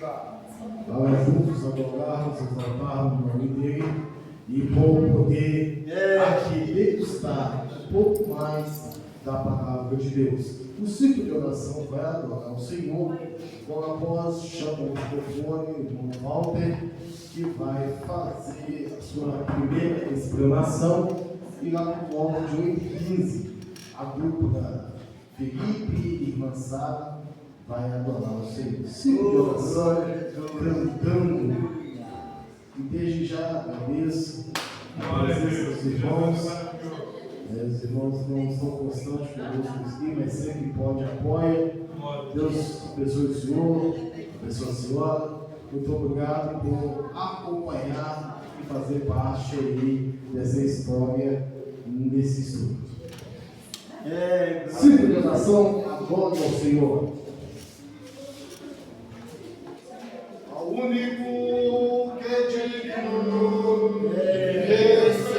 Para juntos adorarmos, exaltarmos o nome dele e por poder aqui degustar um pouco mais da palavra de Deus. O ciclo de oração vai adorar o Senhor. Logo após, chama o microfone, o irmão Walter, que vai fazer a sua primeira explanação. E lá no volta de 8h15, a dupla Felipe e irmã Sara vai adorar o Senhor. Ciclo de oração, cantando. E desde já agradeço a presença dos irmãos. Os irmãos não estão constantes conosco aqui, mas sempre pode apoia. Deus abençoe o Senhor, abençoe a senhora. Muito obrigado por acompanhar e fazer parte aí dessa história nesse estudo. Ciclo de oração, adore ao Senhor. Ao único que é digno de receber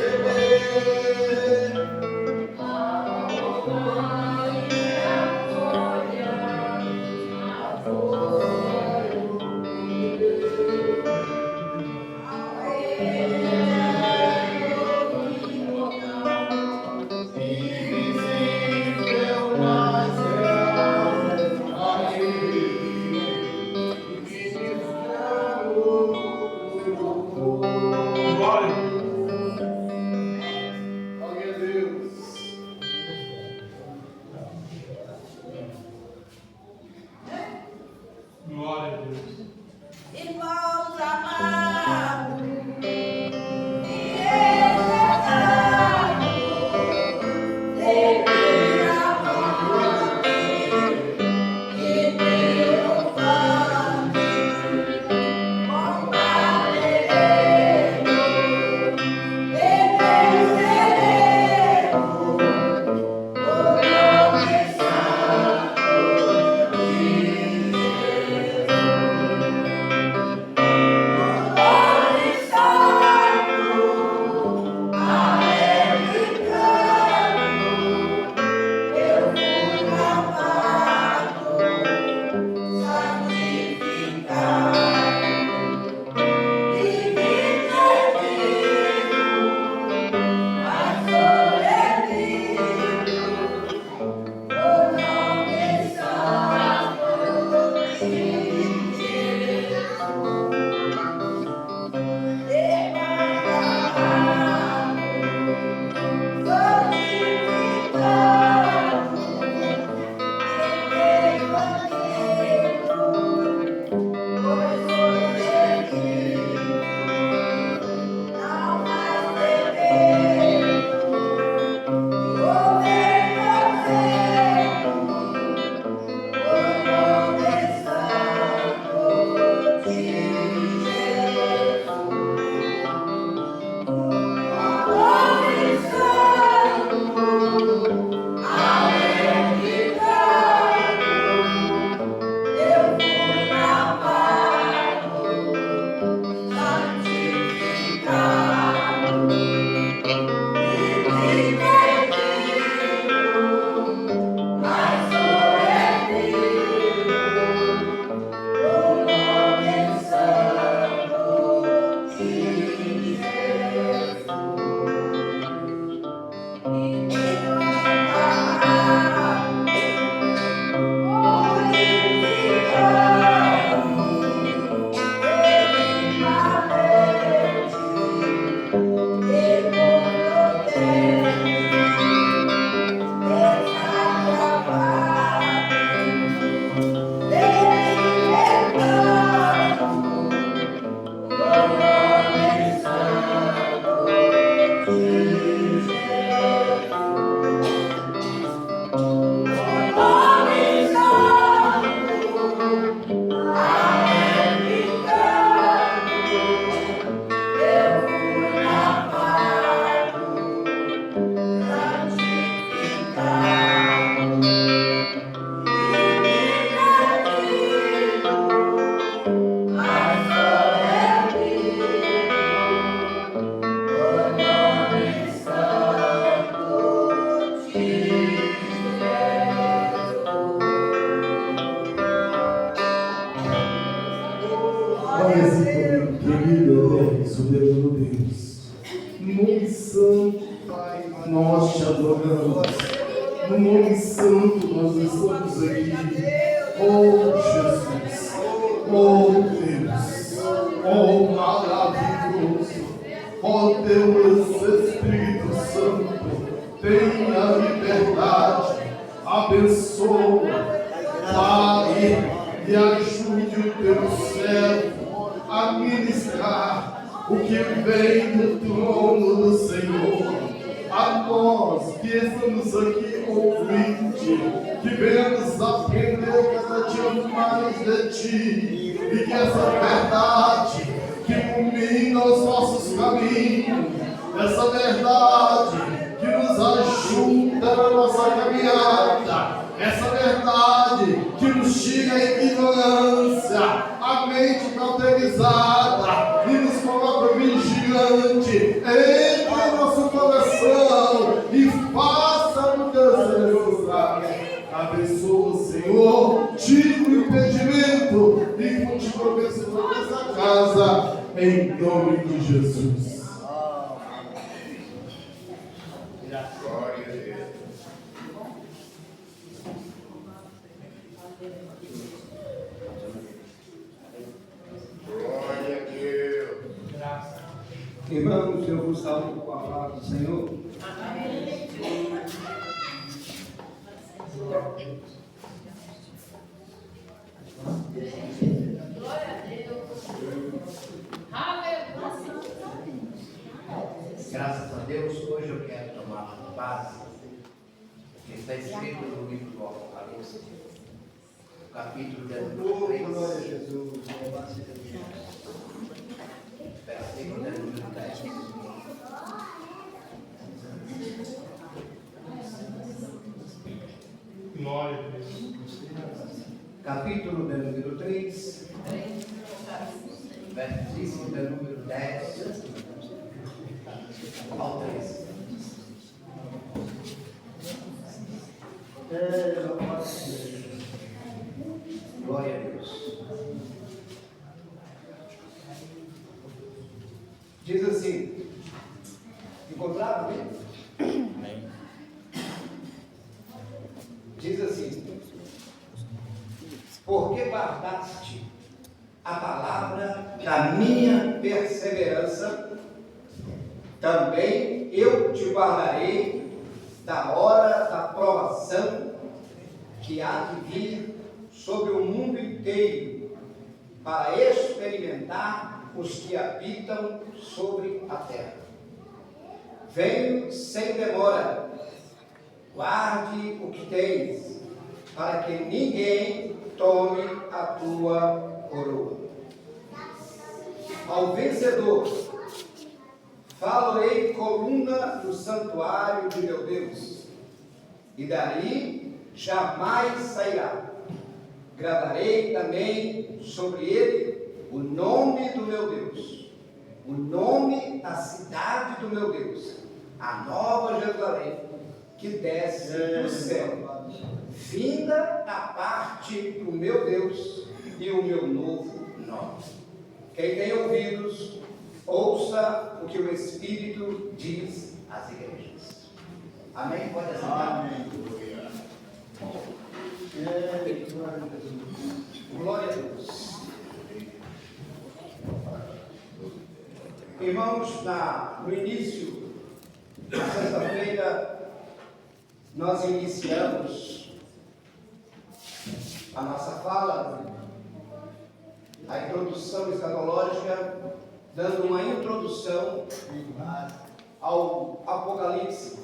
Olha assim comigo, querido, eterno, soberano Deus. No nome santo, Pai, nós te adoramos. No nome santo, nós estamos aqui. Oh, Jesus. Oh, Deus. Oh, maravilhoso. Oh, Deus, Espírito Santo, tenha liberdade. Abençoa. Pai, e ajude o teu servo a ministrar o que vem do trono do Senhor. A nós que estamos aqui ouvindo, que venhamos aprender cada dia mais de Ti, e que essa verdade que ilumina os nossos caminhos, essa verdade que nos ajuda na nossa caminhada, essa verdade que nos tira a ignorância, a mente cauterizada e nos coloca vigilante, entre em nosso coração e faça a mudança necessária. Abençoa, Senhor, tira o impedimento e continua abençoando essa casa, em nome de Jesus. Glória a Deus. Glória a Deus. Irmãos, eu vos saúdo com a palavra do Senhor. Amém. Glória a Deus. Aleluia. Graças a Deus, hoje eu quero tomar uma base que está escrito no livro do Apocalipse, capítulo 3, Glória a Jesus. versículo 10. Glória a Deus. Capítulo de número 3, versículo de número 10 ao 13. Glória a Deus. Diz assim: encontraram mesmo? Diz assim: porque guardaste a palavra da minha perseverança, também eu te guardarei da hora da provação que há de vir sobre o mundo inteiro, para experimentar os que habitam sobre a terra. Venho sem demora, guarde o que tens, para que ninguém tome a tua coroa. Ao vencedor, falo-ei coluna do santuário de meu Deus, e dali jamais sairá. Gravarei também sobre ele o nome do meu Deus, o nome da cidade do meu Deus, a nova Jerusalém, que desce do céu, vinda da parte do meu Deus e o meu novo nome. Quem tem ouvidos, ouça o que o Espírito diz às igrejas. Amém? Pode assentar. Glória a Deus. Irmãos, no início da sexta-feira, nós iniciamos a nossa fala, a introdução escatológica, dando uma introdução ao Apocalipse.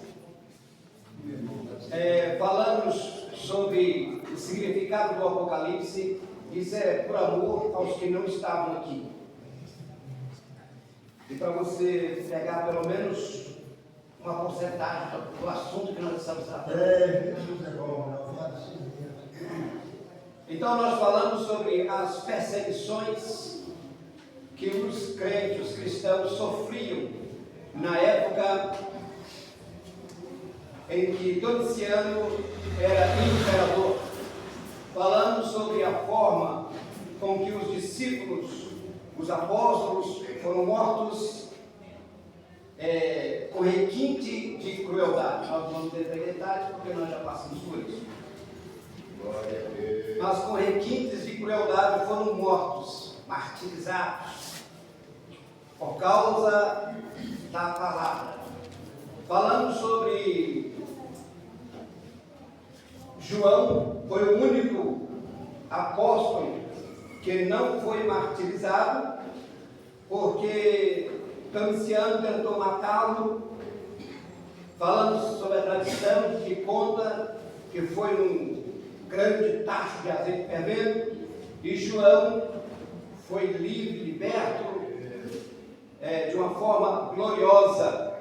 Falamos sobre o significado do Apocalipse. Isso é por amor aos que não estavam aqui. E para você pegar pelo menos uma porcentagem do assunto que nós estamos tratando. Então nós falamos sobre as perseguições que os crentes, os cristãos sofriam na época em que Domiciano era imperador. Falamos sobre a forma com que os discípulos os apóstolos foram mortos com requinte de crueldade. Nós não vamos ter detalhes porque nós já passamos por isso. Glória a Deus. Mas com requintes de crueldade foram mortos, martirizados, por causa da palavra. Falando sobre João, foi o único apóstolo que não foi martirizado, porque Domiciano tentou matá-lo, falando sobre a tradição que conta que foi num grande tacho de azeite fervendo, e João foi livre, liberto, de uma forma gloriosa.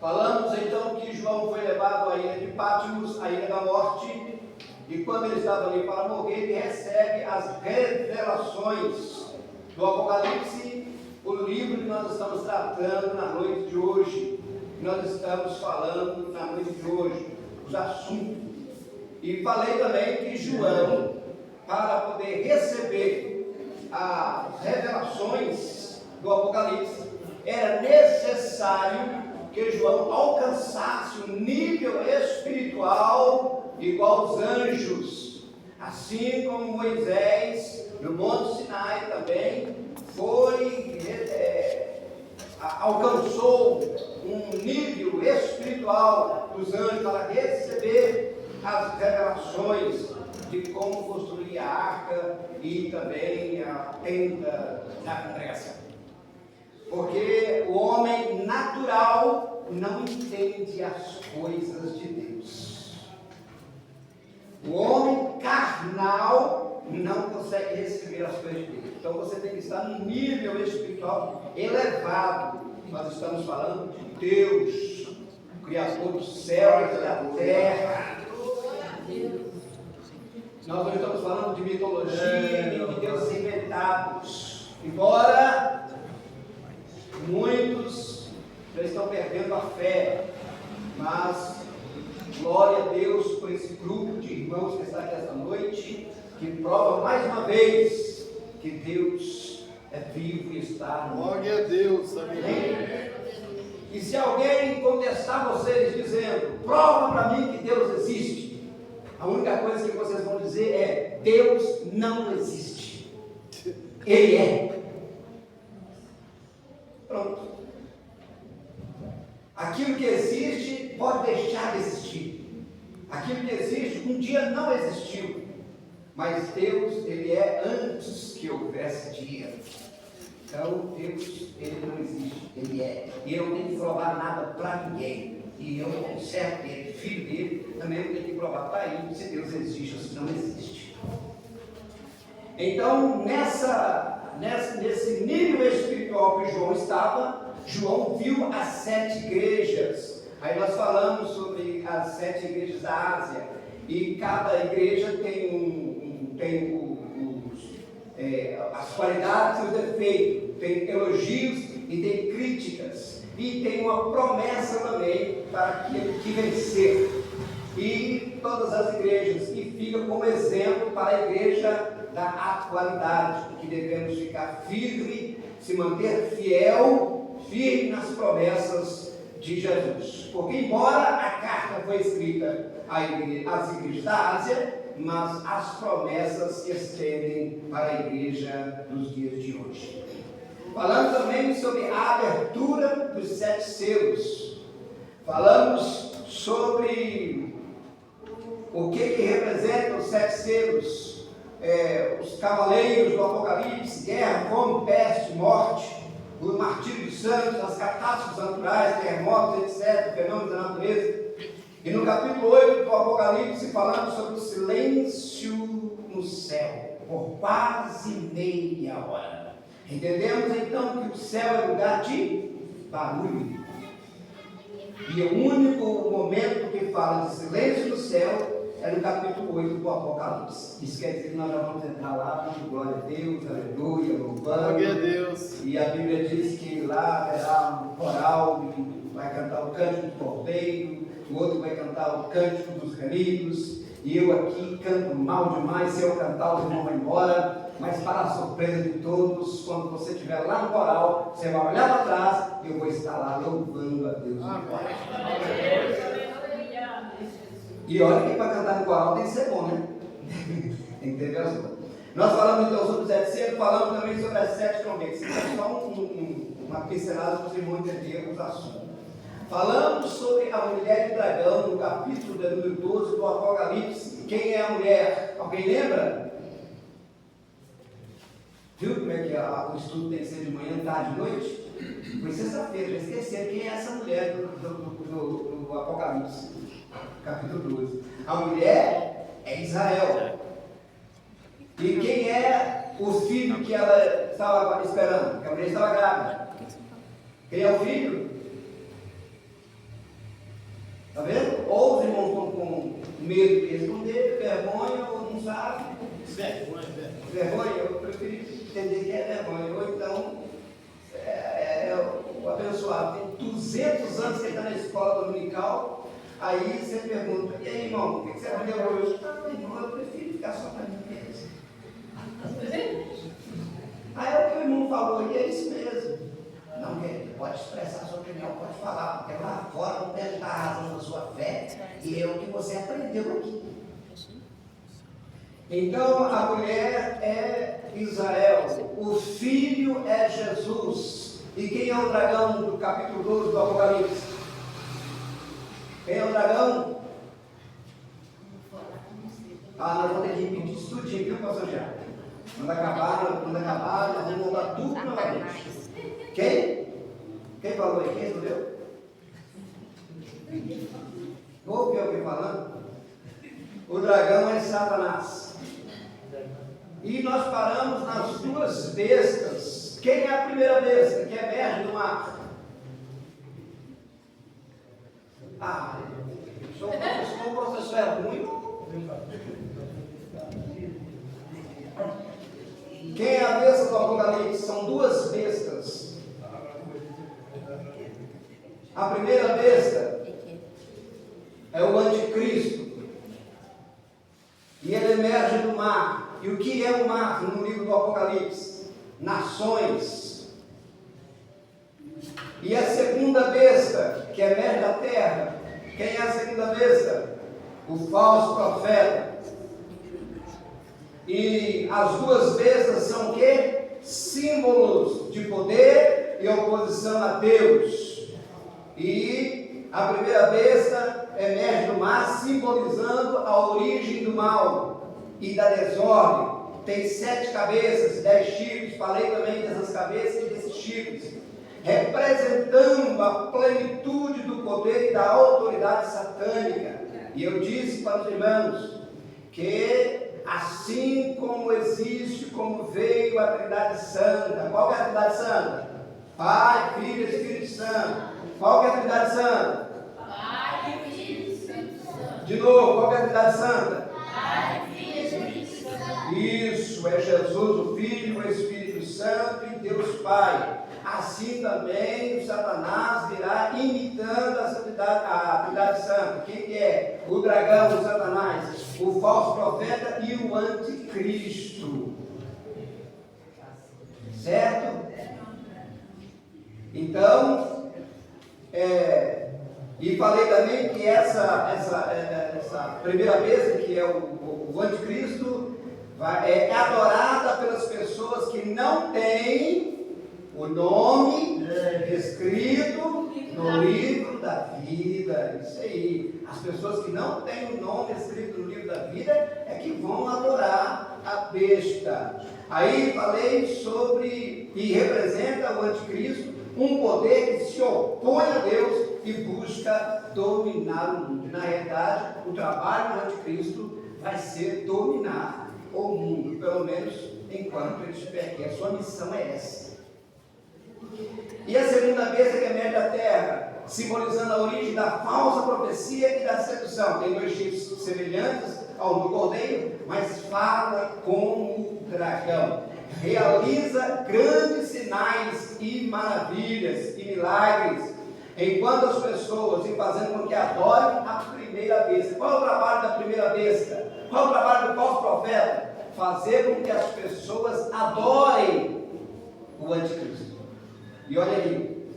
Falamos então que João foi levado à ilha de Patmos, à ilha da morte, e quando ele estava ali para morrer, ele recebe as revelações do Apocalipse, o livro que nós estamos tratando na noite de hoje, que nós estamos falando na noite de hoje, os assuntos. E falei também que João, para poder receber as revelações do Apocalipse, era necessário que João alcançasse um nível espiritual igual aos anjos, assim como Moisés, no Monte Sinai também, alcançou um nível espiritual dos anjos para receber as revelações de como construir a arca e também a tenda da congregação. Porque o homem natural não entende as coisas de Deus. O homem carnal não consegue receber as coisas de Deus. Então você tem que estar num nível espiritual elevado. Nós estamos falando de Deus, o Criador dos céus e da terra. Nós não estamos falando de mitologia nem de deuses inventados. Embora muitos já estão perdendo a fé, mas glória a Deus por esse grupo de irmãos que está aqui esta noite, que prova mais uma vez que Deus é vivo e está no mundo. Glória a Deus, amém. E se alguém contestar vocês dizendo, prova para mim que Deus existe, a única coisa que vocês vão dizer é, Deus não existe. Ele é. Pronto. Aquilo que existe pode deixar de existir. Aquilo que existe um dia não existiu. Mas Deus, Ele é antes que houvesse dia. Então, Deus, Ele não existe. Ele é. E eu não tenho que provar nada para ninguém. E eu, como servo dele, filho dele, também não tenho que provar para ele se Deus existe ou se não existe. Então, nesse nível espiritual que João estava, João viu as 7 igrejas. Aí nós falamos sobre as 7 igrejas da Ásia. E cada igreja tem as qualidades e os defeitos, tem elogios e tem críticas. E tem uma promessa também para aquele que vencer. E todas as igrejas, e fica como exemplo para a igreja da atualidade, que devemos ficar firme, se manter firme nas promessas de Jesus. Porque embora a carta foi escrita às igrejas da Ásia, mas as promessas se estendem para a igreja dos dias de hoje. Falando também sobre a abertura dos 7 selos. Falamos sobre o que representam os 7 selos. Os cavaleiros do Apocalipse, guerra, fome, peste, morte, o martírio dos santos, as catástrofes naturais, terremotos, etc., fenômenos da natureza. E no capítulo 8 do Apocalipse, falamos sobre o silêncio no céu, por quase meia hora. Entendemos então que o céu é lugar de barulho. E o único momento que fala de silêncio no céu é no capítulo 8 do Apocalipse. Isso quer dizer que nós já vamos entrar lá, dando glória a Deus, aleluia, louvando. Glória a Deus. E a Bíblia diz que lá haverá um coral que vai cantar o cântico do cordeiro, o outro vai cantar o cântico dos remidos, e eu aqui canto mal demais, se eu cantar os irmãos vão embora, mas para a surpresa surpresa de todos. Quando você estiver lá no coral, você vai olhar para trás e eu vou estar lá louvando a Deus. E olha que para cantar no coral tem que ser bom, né? Tem que ter versão. Nós falamos então sobre os 7 selos, falamos também sobre as 7 trombetas. Isso é só uma pincelada para os irmãos entenderem os assuntos. Falamos sobre a mulher de dragão no capítulo de número 12 do Apocalipse. Quem é a mulher? Alguém lembra? Viu como é que o estudo tem que ser de manhã, tarde e noite? Foi sexta-feira, já esqueceram quem é essa mulher do Apocalipse, capítulo 12. A mulher é Israel. E quem é o filho que ela estava esperando? Que a mulher estava grávida. Quem é o filho? Está vendo? Ou os irmãos estão com medo de responder, vergonha, ou não sabem. Vergonha, eu prefiro entender que é vergonha. Ou então, o abençoado tem 200 anos que ele está na escola dominical, aí você pergunta, e aí, irmão, o que você aprendeu hoje? Não, irmão, eu prefiro ficar só para mim mesmo. Aí é o que o irmão falou, e é isso mesmo. Não, querido, pode expressar a sua opinião, pode falar, porque lá fora não deve estar a razão da sua fé, e é o que você aprendeu aqui. Então, a mulher é Israel, o filho é Jesus. E quem é o dragão do capítulo 12 do Apocalipse? Quem é o dragão? Nós vamos ter que repetir isso tudinho, viu, pastor Jean? Quando acabar, nós vamos voltar tudo novamente. Quem? Quem falou aí? Quem respondeu? Ouviu alguém falando? O dragão é Satanás. E nós paramos nas 2 bestas. Quem é a primeira besta que emerge do mar? Se o professor é ruim, quem é a besta do Apocalipse? São 2 bestas. A primeira besta é o anticristo. E ele emerge do mar. E o que é o mar no livro do Apocalipse? Nações. E a segunda besta, que emerge da terra, quem é a segunda besta? O falso profeta. E as 2 bestas são o quê? Símbolos de poder e oposição a Deus. E a primeira besta emerge do mar, simbolizando a origem do mal e da desordem. Tem 7 cabeças, 10 chifres. Falei também dessas cabeças e desses chifres, representando a plenitude do poder e da autoridade satânica. E eu disse para os irmãos que assim como existe, como veio a Trindade Santa. Qual é a Trindade Santa? Pai, Filho e Espírito Santo. Qual é a Trindade Santa? Pai, Filho e Espírito Santo. De novo, qual é a Trindade Santa? Pai, Filho e Espírito Santo. Isso, é Jesus, o Filho, o Espírito Santo e Deus Pai. Assim também o Satanás virá imitando a Trindade Santa. Quem que é? O dragão, o Satanás, o falso profeta e o anticristo. Certo? Então, e falei também que essa primeira besta, que é o anticristo, é adorada pelas pessoas que não têm o nome escrito no livro da vida. Isso aí. As pessoas que não têm o nome escrito no livro da vida é que vão adorar a besta. Aí falei sobre, e representa o anticristo, um poder que se opõe a Deus e busca dominar o mundo. Na realidade, o trabalho do anticristo vai ser dominar o mundo, pelo menos enquanto ele estiver aqui. A sua missão é essa. E a segunda besta que emerge da terra, simbolizando a origem da falsa profecia e da sedução. Tem 2 chifres semelhantes ao do cordeiro, mas fala como o dragão. Realiza grandes sinais e maravilhas e milagres, enquanto as pessoas se fazendo com que adorem a primeira besta. Qual é o trabalho da primeira besta? Qual é o trabalho do falso profeta? Fazer com que as pessoas adorem E olha aí,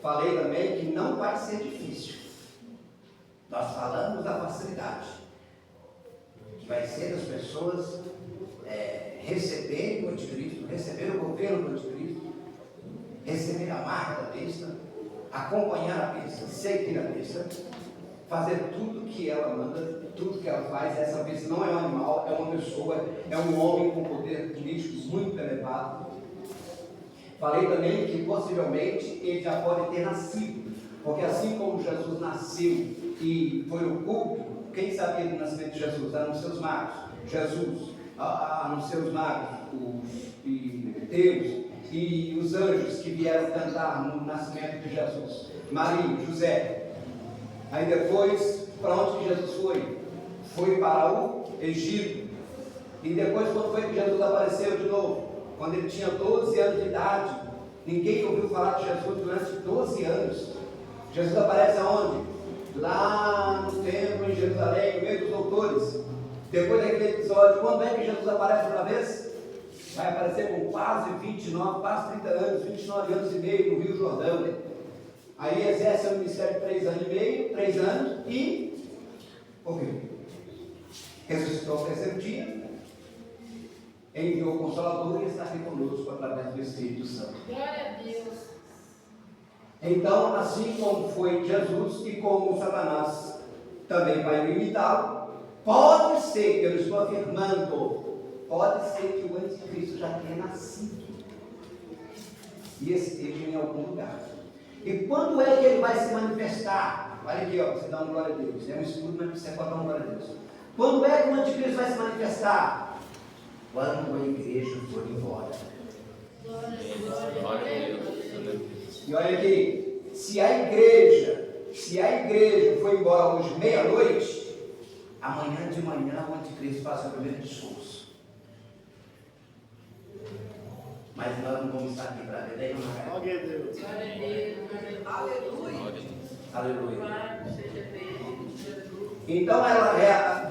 falei também que não vai ser difícil. Nós falamos da facilidade, que vai ser das pessoas receberem o anticristo, receber o governo do anticristo, receber a marca da besta, acompanhar a besta, seguir a besta, fazer tudo que ela manda, tudo que ela faz. Essa besta não é um animal, é uma pessoa, é um homem com poder político muito elevado. Falei também que possivelmente ele já pode ter nascido, porque assim como Jesus nasceu e foi o culto, quem sabia do nascimento de Jesus? Anunciou os magos. Jesus anunciou os magos, Deus e os anjos que vieram cantar no nascimento de Jesus. Maria, José. Aí depois, para onde que Jesus foi? Foi para o Egito. E depois, quando foi que Jesus apareceu de novo? Quando ele tinha 12 anos de idade. Ninguém ouviu falar de Jesus durante 12 anos. Jesus aparece aonde? Lá no templo em Jerusalém, no meio dos doutores. Depois daquele episódio, quando é que Jesus aparece outra vez? Vai aparecer com quase 29, quase 30 anos, 29 anos e meio no Rio Jordão. Aí exerce o ministério de 3 anos e meio, 3 anos e morreu. Ressuscitou ao terceiro dia, enviou o Consolador e está aqui conosco através do Espírito Santo. Glória a Deus. Então, assim como foi Jesus e como Satanás também vai imitá-lo, pode ser, eu estou afirmando, pode ser que o anticristo já tenha nascido e esteja em algum lugar. E quando é que ele vai se manifestar? Olha aqui, ó, você dá uma glória a Deus. É um escudo, mas você pode dar uma glória a Deus. Quando é que o anticristo vai se manifestar? Quando a igreja for embora. E olha aqui, se a igreja for embora hoje meia-noite, amanhã de manhã o anticristo faz o primeiro discurso. Mas nós não vamos estar aqui para ver, daí não. Glória a Deus. Aleluia. Então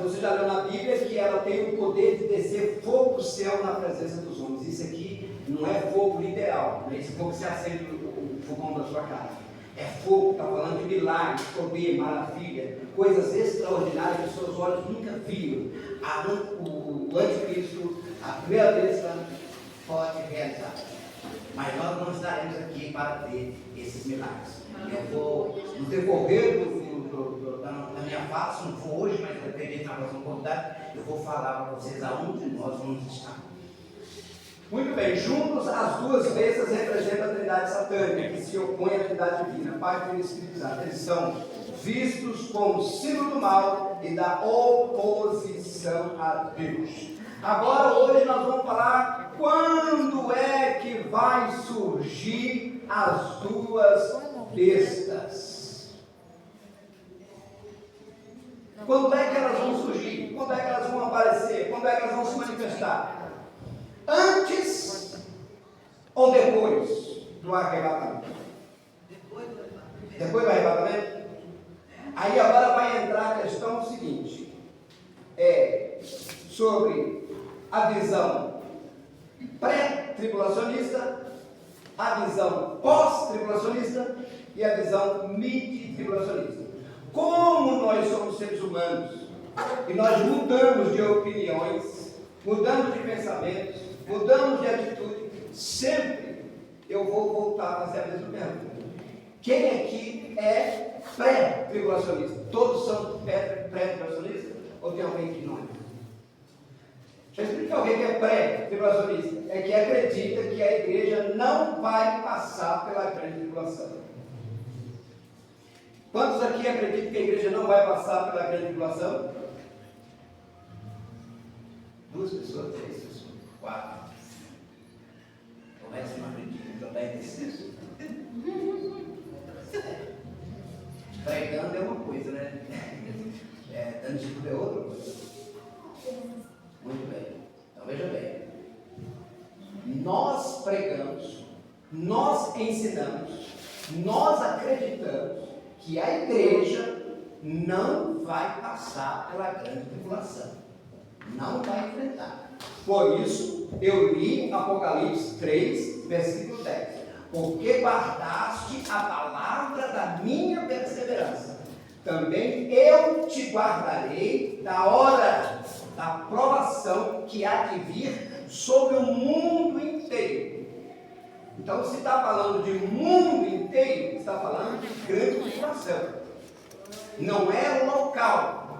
você já leu na Bíblia que ela tem o poder de descer fogo do céu na presença dos homens. Isso aqui não é fogo literal, não é esse fogo que se acende o fogão da sua casa. É fogo, está falando de milagres, poder, maravilha, coisas extraordinárias que seus olhos nunca viram. O anticristo, a primeira besta, pode realizar. Mas nós não estaremos aqui para ver esses milagres. Eu vou, no decorrer da minha fala, se não for hoje, mas dependendo da próxima oportunidade, eu vou falar para vocês aonde nós vamos estar. Muito bem, juntos as duas bestas representam a Trindade satânica, que se opõe à Trindade divina, Pai, Filho e Espírito Santo. Eles são vistos como símbolo do mal e da oposição a Deus. Agora, hoje nós vamos falar quando é que vai surgir as duas bestas. Quando é que elas vão surgir? Quando é que elas vão aparecer? Quando é que elas vão se manifestar? Antes ou depois do arrebatamento? Depois do arrebatamento? Aí agora vai entrar a questão seguinte, sobre a visão pré-tribulacionista, a visão pós-tribulacionista e a visão midi-tribulacionista. Como nós somos seres humanos e nós mudamos de opiniões, mudamos de pensamentos, mudamos de atitude, sempre eu vou voltar a fazer a mesma pergunta. Quem aqui é pré-tribulacionista? Todos são pré-tribulacionistas? Ou tem alguém que não é? Deixa eu explicar alguém que é pré-tribulacionista. É que acredita que a igreja não vai passar pela grande tribulação. Quantos aqui acreditam que a igreja não vai passar pela grande tribulação? 2 pessoas, 3 pessoas, 4. Como é que você não acredita? Então está indeciso. Pregando é uma coisa, né? Dando estudo é outra coisa. Muito bem. Então veja bem. Nós pregamos, nós ensinamos, nós acreditamos que a igreja não vai passar pela grande tribulação. Não vai enfrentar. Por isso, eu li Apocalipse 3, versículo 10. porque guardaste a palavra da minha perseverança, também eu te guardarei da hora da provação que há de vir sobre o mundo inteiro. Então, se está falando de mundo inteiro, está falando de grande tribulação. Não é local,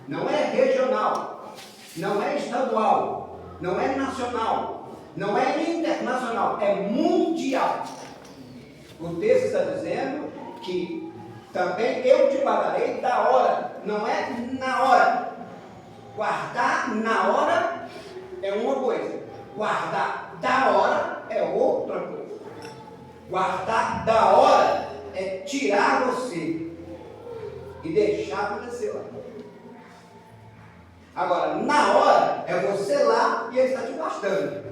não é regional, não é estadual, não é nacional, não é internacional, é mundial. O texto está dizendo que também eu te guardarei da hora, não é na hora. Guardar na hora é uma coisa, guardar da hora é outra coisa. Guardar da hora é tirar você e deixar acontecer lá. Agora, na hora é você lá e ele está te guardando.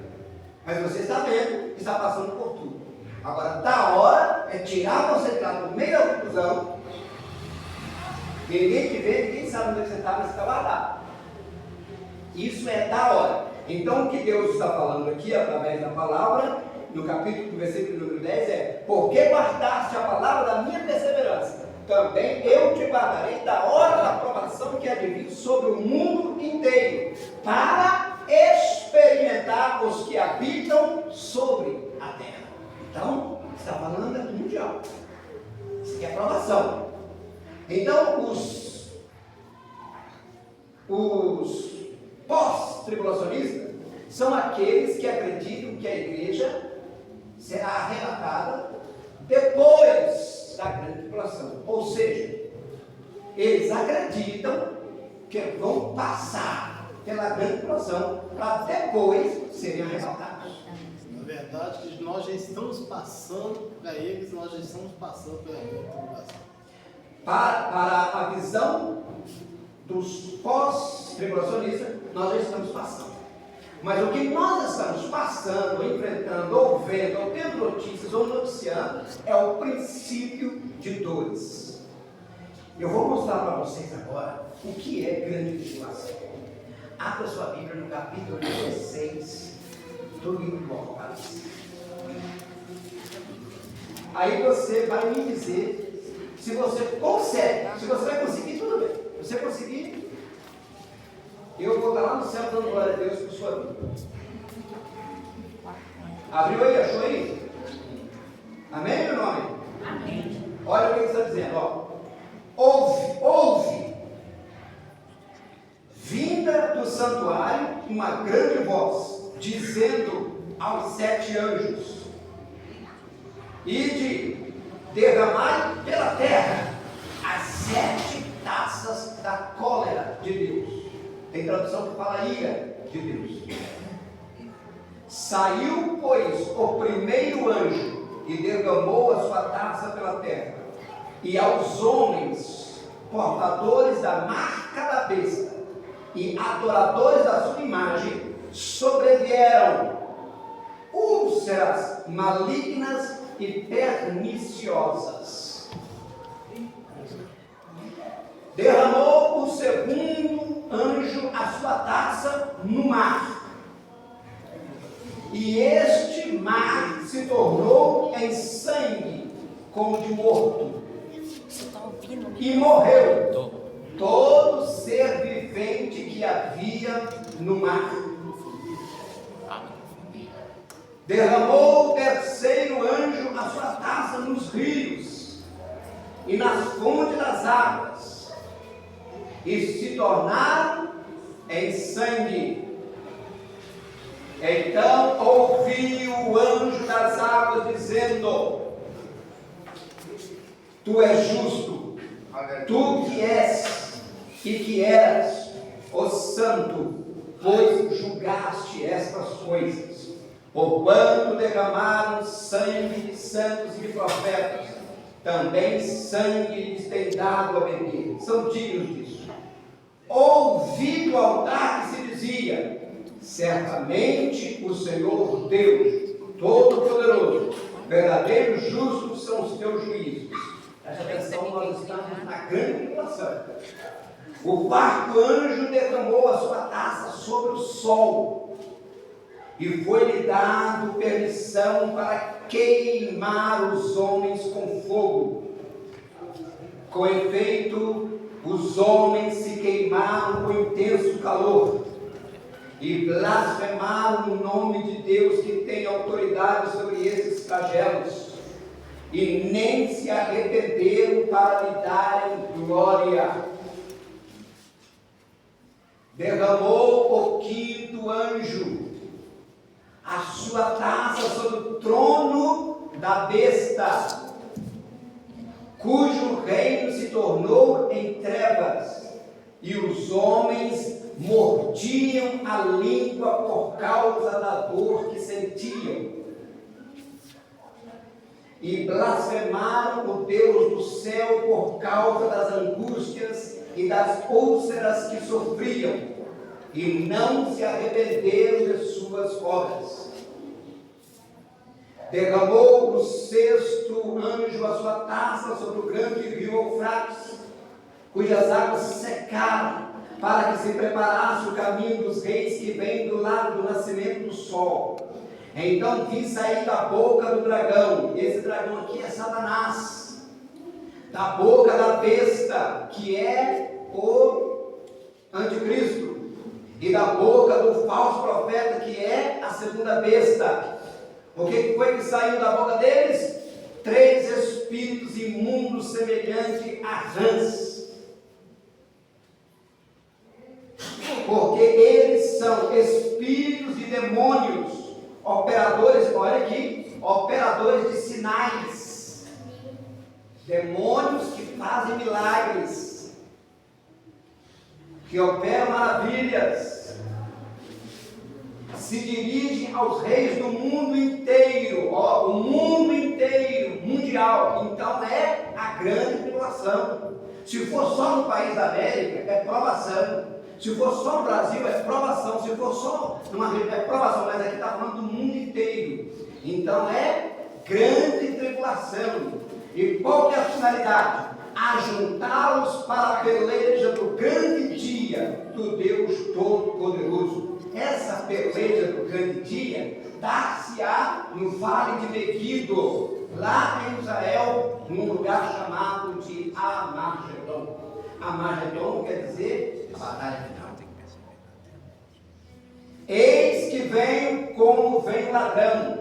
Mas você está vendo que está passando por tudo. Agora, da hora é tirar você de lá no meio da confusão. Ninguém te vê, ninguém sabe onde você está, mas você está guardado. Isso é da hora. Então, o que Deus está falando aqui, através da palavra, no capítulo, versículo número 10, é: porque guardaste a palavra da minha perseverança, também eu te guardarei da hora da provação que há de vir sobre o mundo inteiro, para experimentar os que habitam sobre a terra. Então, está falando do mundial. Isso aqui é provação. Então, os pós-tribulacionistas são aqueles que acreditam que a igreja será arrebatada depois da grande tribulação. Ou seja, eles acreditam que vão passar pela grande tribulação para depois serem arrebatados. Na verdade, que nós já estamos passando para eles, nós já estamos passando pela grande tribulação. Para a visão dos pós-tribulacionistas, nós já estamos passando. Mas o que nós estamos passando, enfrentando, ou vendo, ou tendo notícias, ou noticiando, é o princípio de dores. Eu vou mostrar para vocês agora o que é grande tribulação. Abra sua Bíblia no capítulo 16 do livro do Apocalipse. Aí você vai me dizer se você consegue. Se você vai conseguir, tudo bem. Se você conseguir, eu vou estar lá no céu dando glória a Deus por sua vida. Abriu aí? Achou aí? Amém ou não amém? Amém. Olha o que ele está dizendo, ó. Ouve, vinda do santuário, uma grande voz, dizendo aos 7 anjos: ide, derramai pela terra as 7 taças da cólera de Deus. Tem tradução que fala ira de Deus. Saiu, pois, o primeiro anjo e derramou a sua taça pela terra, e aos homens portadores da marca da besta e adoradores da sua imagem sobrevieram úlceras malignas e perniciosas. Derramou o segundo anjo a sua taça no mar, e este mar se tornou em sangue como de morto, e morreu todo ser vivente que havia no mar. Derramou o terceiro anjo a sua taça nos rios e nas fontes das águas, e se tornaram em sangue. Então ouvi o anjo das águas dizendo: tu és justo, tu que és e que eras o santo, pois julgaste estas coisas, porquanto derramaram sangue de santos e de profetas, também sangue lhes tem dado a beber, são dignos disso. Ouvi do altar que se dizia: certamente o Senhor Deus Todo-Poderoso, verdadeiro e justo são os teus juízos. Presta atenção, nós estamos na grande tribulação. O quarto anjo derramou a sua taça sobre o sol, e foi-lhe dado permissão para queimar os homens com fogo. Com efeito, os homens se queimaram com intenso calor e blasfemaram o nome de Deus, que tem autoridade sobre esses flagelos, e nem se arrependeram para lhe darem glória. Derramou o quinto anjo a sua taça sobre o trono da besta, cujo reino se tornou em trevas, e os homens mordiam a língua por causa da dor que sentiam, e blasfemaram o Deus do céu por causa das angústias e das úlceras que sofriam, e não se arrependeram de suas obras. Derramou o sexto anjo a sua taça sobre o grande rio Eufrates, cujas águas secaram, para que se preparasse o caminho dos reis que vêm do lado do nascimento do sol. Então vi sair da boca do dragão, esse dragão aqui é Satanás, da boca da besta, que é o anticristo, e da boca do falso profeta, que é a segunda besta. O que foi que saiu da boca deles? 3 espíritos imundos semelhantes a rãs. Porque eles são espíritos de demônios, operadores, olha aqui, operadores de sinais. Demônios que fazem milagres, que operam maravilhas, se dirigem aos reis do mundo inteiro, o mundo inteiro, mundial. Então é a grande tribulação. Se for só no país da América, é provação. Se for só no Brasil, é provação. Se for só numa região, é provação. Mas aqui está falando do mundo inteiro. Então é grande tribulação. E qual que é a finalidade? Ajuntá-los para a peleja do grande dia do Deus Todo-Poderoso. Essa peleja do grande dia dar-se-á no vale de Megido, lá em Israel, num lugar chamado de Armagedon. Armagedon quer dizer a batalha final. Eis que venho como vem o ladrão.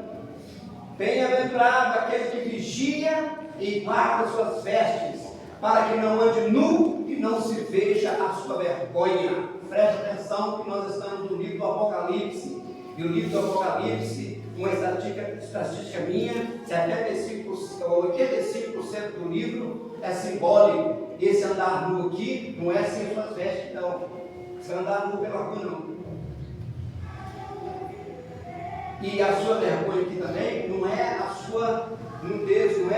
Bem-aventurado aquele que vigia e guarda suas vestes, para que não ande nu e não se veja a sua vergonha. Preste atenção que nós estamos no livro do Apocalipse. E o livro do Apocalipse, uma estatística minha, 85% do livro é simbólico. Esse andar nu aqui não é sem suas vestes, não. Esse andar nu pela rua, não. E a sua vergonha aqui também não é a sua nudez, não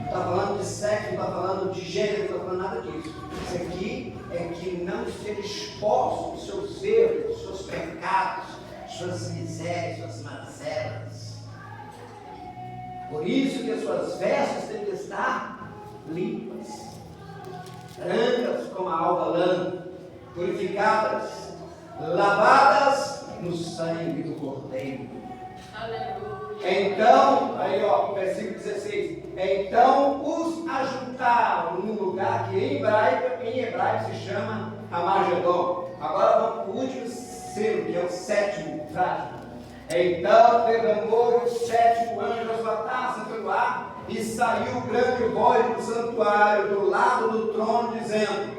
está falando de sexo, não está falando de gênero, não está falando nada disso. Isso aqui é que não esteja exposto aos seus erros, seus pecados, suas misérias, suas mazelas. Por isso que as suas vestes têm que estar limpas, brancas como a alva lã, purificadas, lavadas no sangue do Cordeiro. Aleluia. Então, aí ó, versículo 16. Então os ajuntaram num lugar que em hebraico se chama Armagedon. Agora vamos para o último selo, que é o sétimo trágico. Então derramou o sétimo anjo a sua taça pelo ar, e saiu grande voz do santuário do lado do trono, dizendo: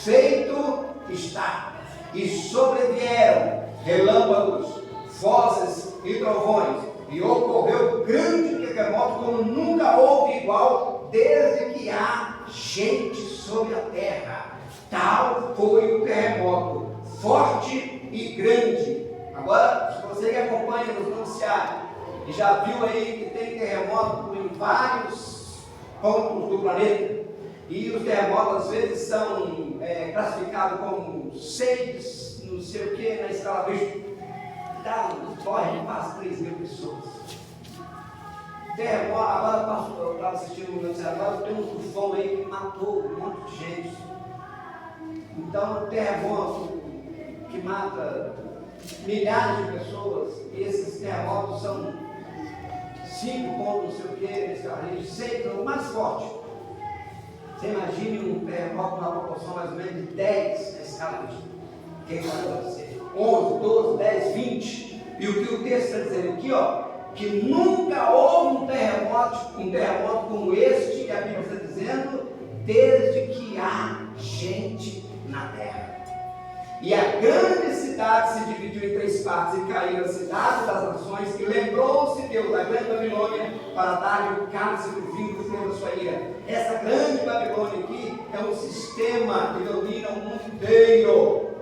feito está. E sobrevieram relâmpagos, vozes e trovões, e ocorreu grande terremoto como nunca houve igual desde que há gente sobre a terra. Tal foi o terremoto, forte e grande. Agora, se você que acompanha nos noticiários e já viu aí que tem terremoto em vários pontos do planeta, e os terremotos às vezes são classificados como 6, não sei o que, na escala Richter. Morre quase 3 mil pessoas. Terremoto, agora eu estava assistindo um noticiário, agora tem um tufão aí que matou um monte de gente. Então, terremoto que mata milhares de pessoas, e esses terremotos são 5 pontos, não sei o que, 6, o mais forte. Você imagine um terremoto na proporção mais ou menos de 10 na escala de que vai acontecer? 11, 12, 10, 20. E o que o texto está dizendo aqui, ó, que nunca houve um terremoto como este que a Bíblia está dizendo, desde que há gente na terra. E a grande cidade se dividiu em 3 partes, e caiu a cidade das nações, e lembrou-se Deus da grande Babilônia para dar-lhe o cálice do vinho do furor da sua ira. Essa grande Babilônia aqui é um sistema que domina o mundo inteiro.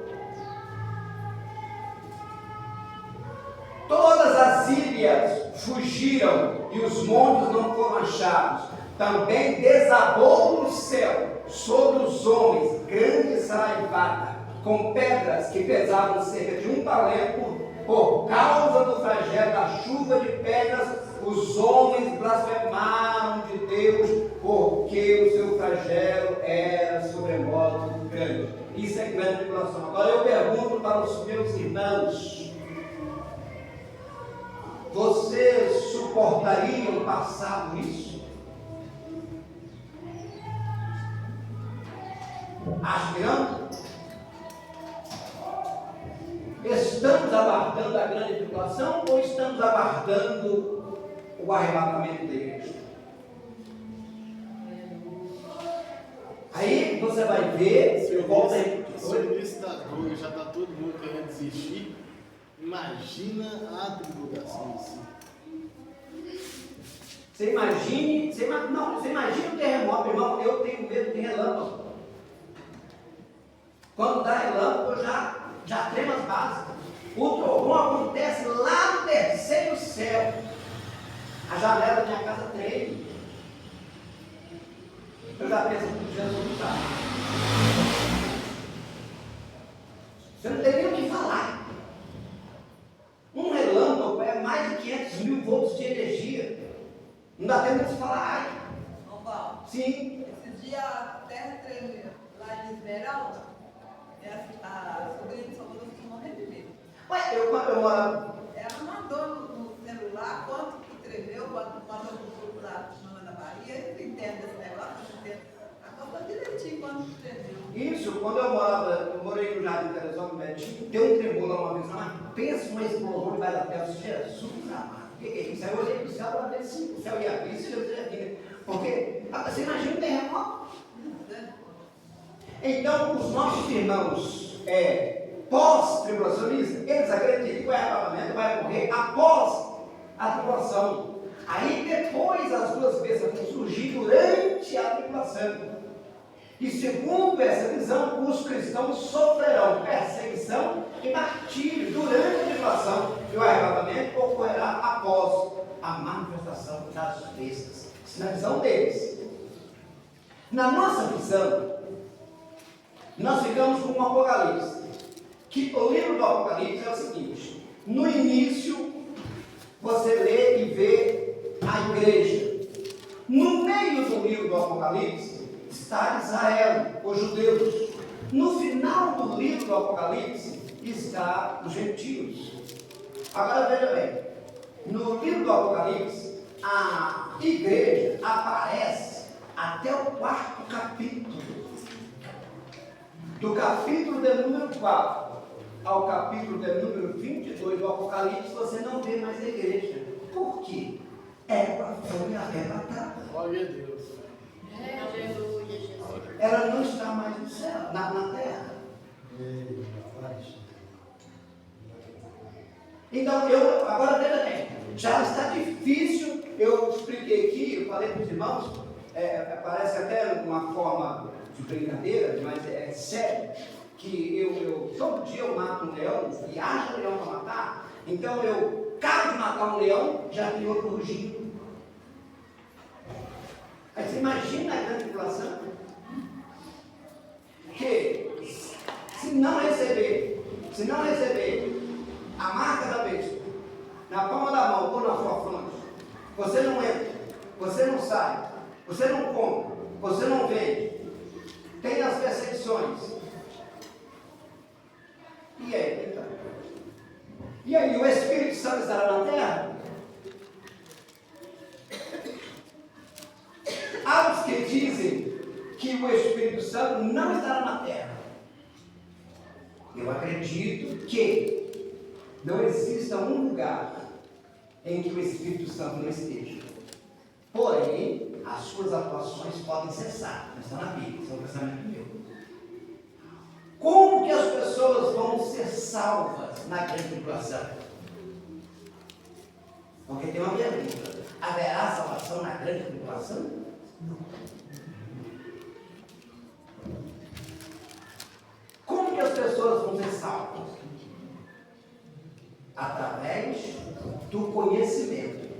Todas as ilhas fugiram e os montes não foram achados. Também desabou no céu sobre os homens grande saraivada, com pedras que pesavam cerca de 1 talento. Por causa do flagelo da chuva de pedras, os homens blasfemaram de Deus, porque o seu flagelo era sobremodo grande. Isso é grande tribulação. Agora eu pergunto para os meus irmãos: vocês suportariam passar por isso? Acho que não? Estamos aguardando a grande tribulação ou estamos aguardando o arrebatamento da igreja? Aí você vai ver, eu volto aí. Se o início da dor já está todo mundo querendo desistir, imagina a tribulação em si. Você imagina o terremoto, irmão. Eu tenho medo de relâmpago. Quando dá relâmpago, eu já tremo as bases. O trovão acontece lá no terceiro céu. A janela da minha casa treme. Eu já penso que Jesus não está. Você não tem nem o que falar. Um relâmpago é mais de 500 mil volts de energia. Não dá tempo de se falar. Ô Paulo, Sim. esse dia a terra tremeu lá em Esmeralda, a sobrinha de Salvador ficou morrendo de medo. Ué, eu moro. Ela mandou no celular quanto que tremeu, quando mandou pro grupo lá na Bahia, eu entendo esse negócio, eu entendo. Acabou direitinho quanto que tremeu. Isso, quando eu morei no Jardim Teresópolis, no Betinho, deu um tremor lá uma vez, mas pensa uma explosão debaixo da terra, Jesus amado. O que é isso? Aí eu olhei para o céu para ver se o céu ia abrir, se Jesus ia vir. Porque você imagina um terremoto. Então, os nossos irmãos pós-tribulacionistas, eles acreditam que o arrebatamento vai ocorrer após a tribulação. Aí depois as duas bênçãos vão surgir durante a tribulação. E segundo essa visão, os cristãos sofrerão perseguição e martírio durante a tribulação, e o arrebatamento ocorrerá após a manifestação das bestas. Isso na visão deles. Na nossa visão, nós ficamos com o Apocalipse. Que o livro do Apocalipse é o seguinte: no início, você lê e vê a igreja. No meio do livro do Apocalipse está Israel, os judeus. No final do livro do Apocalipse está os gentios. Agora veja bem, no livro do Apocalipse a igreja aparece até o 4º capítulo. Do capítulo de número 4 ao capítulo de número 22 do Apocalipse, você não vê mais a igreja. Por quê? Ela foi arrebatada. Glória a Deus. Aleluia, Jesus. Ela não está mais no céu, na terra. Então, agora veja bem, já está difícil. Eu expliquei aqui, eu falei para os irmãos, parece até uma forma de brincadeira, mas é sério, que todo dia eu mato um leão, e haja leão para matar, então eu acabo de matar um leão, já tem outro rugindo. Aí você imagina a grande tribulação? Que se não receber a marca da besta na palma da mão ou na sua fronte, você não entra, você não sai, você não compra, você não vende, tem as perseguições. E aí, então? Santo estará na terra? Há os que dizem que o Espírito Santo não estará na terra. Eu acredito que não exista um lugar em que o Espírito Santo não esteja. Porém, as suas atuações podem cessar. Não está na Bíblia, isso é um pensamento meu. Como que as pessoas vão ser salvas na grande tribulação? Porque tem uma pergunta: haverá salvação na grande tribulação? Não. Como que as pessoas vão ser salvas? Através do conhecimento.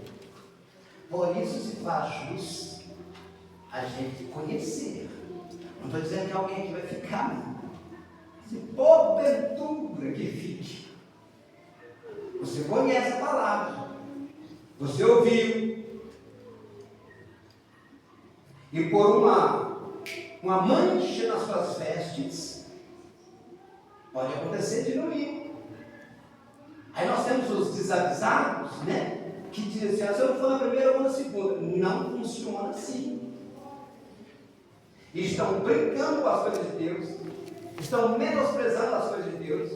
Por isso se faz justo a gente conhecer. Não estou dizendo que alguém aqui vai ficar, não. Se porventura que fique, você conhece a palavra, você ouviu, e por uma mancha nas suas vestes, pode acontecer de não ir. Aí nós temos os desavisados, né? Que dizem assim: se eu for na primeira ou na segunda. Não funciona assim. E estão brincando com as coisas de Deus, estão menosprezando as coisas de Deus,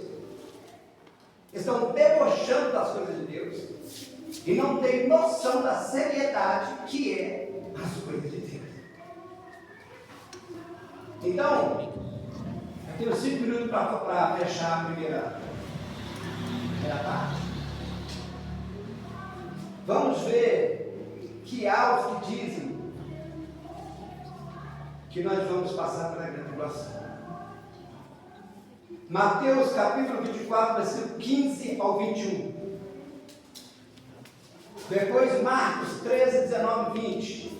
estão debochando das coisas de Deus, e não têm noção da seriedade que é as coisas de Deus. Então, eu tenho 5 minutos para fechar a primeira parte. Vamos ver que há os que dizem que nós vamos passar pela grande tribulação. Mateus capítulo 24, versículo 15 ao 21. Depois Marcos 13, 19 e 20.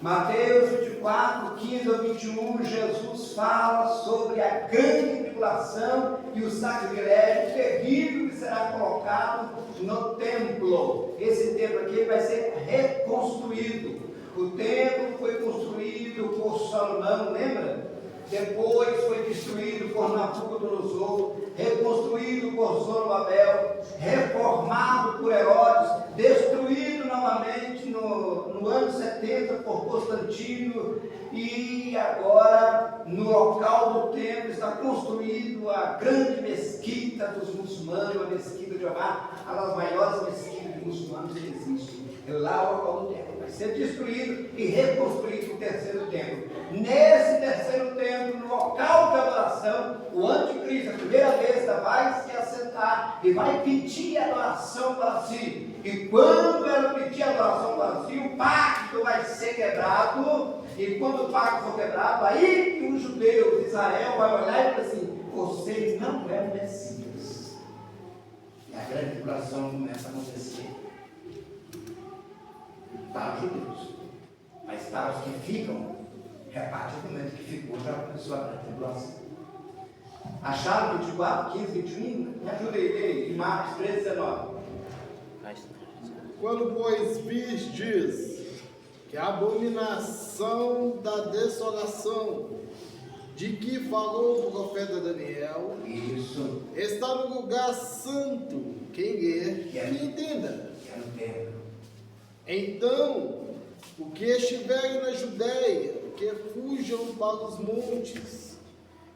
Mateus 24, 15 ao 21, Jesus fala sobre a grande tribulação e o sacrilégio terrível que será colocado no templo. Esse templo aqui vai ser reconstruído. O templo foi construído por Salomão, lembra? Depois foi destruído por Nabucodonosor, reconstruído por Zorobabel, reformado por Herodes, destruído novamente no ano 70 por Constantino, e agora no local do templo está construído a grande mesquita dos muçulmanos, a mesquita de Omar, uma das maiores mesquitas de muçulmanos que existe. Lá o local do templo vai ser destruído e reconstruído o terceiro templo. Nesse terceiro templo, no local de adoração, o anticristo, a primeira besta, vai se assentar e vai pedir adoração para si. E quando ela pedir adoração para si, o pacto vai ser quebrado. E quando o pacto for quebrado, aí que os judeus de Israel vai olhar e falar assim: você não é o Messias. E a grande tribulação começa a acontecer para os judeus, mas para os que ficam, reparte o momento que ficou, já começou a grande tribulação. Acharam 24, 15, 21? Me ajuda aí, Marcos 13, 19. Quando, pois, vistes que a abominação da desolação de que falou o profeta Daniel, Isso. está no lugar santo, quem lê, que entenda. Que é no templo. Então, o que estiverem na Judéia, que fujam para os montes,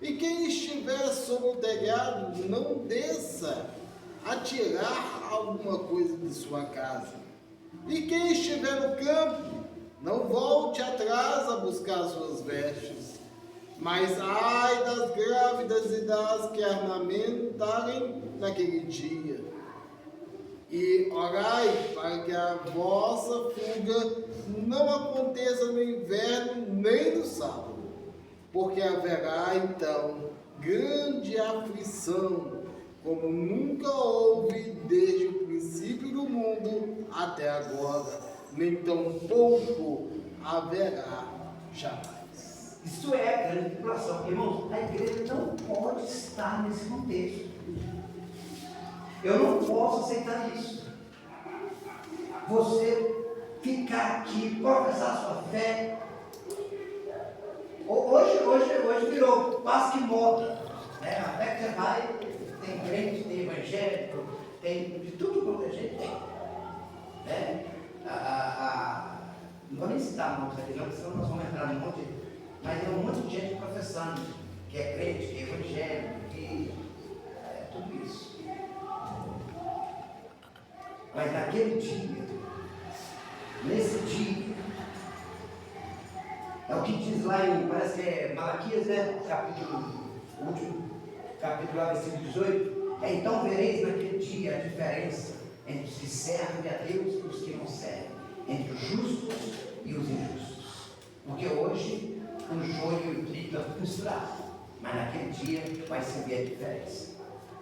e quem estiver sobre o telhado, não desça a tirar alguma coisa de sua casa. E quem estiver no campo, não volte atrás a buscar suas vestes. Mas ai das grávidas e das que amamentarem naquele dia. E orai para que a vossa fuga não aconteça no inverno nem no sábado, porque haverá então grande aflição, como nunca houve desde o princípio do mundo até agora, nem tampouco haverá jamais. Isso é a grande tribulação. Irmãos, a igreja não pode estar nesse contexto. Eu não posso aceitar isso. você ficar aqui, professar sua fé. Hoje virou passo que moda, né? Até que você vai, tem crente, tem evangélico, tem de tudo quanto a gente tem, né? Não vou nem citar nomes aqui não, senão nós vamos entrar num monte, mas é um monte de gente professando que é crente, que é evangélico, que é tudo isso. Mas naquele dia, nesse dia, é o que diz lá em, parece que é Malaquias, né? O último capítulo, lá, versículo 18. Então vereis naquele dia a diferença entre os que servem a Deus e os que não servem, entre os justos e os injustos. Porque hoje o joio e o trigo estão misturados, mas naquele dia vai se ver a diferença.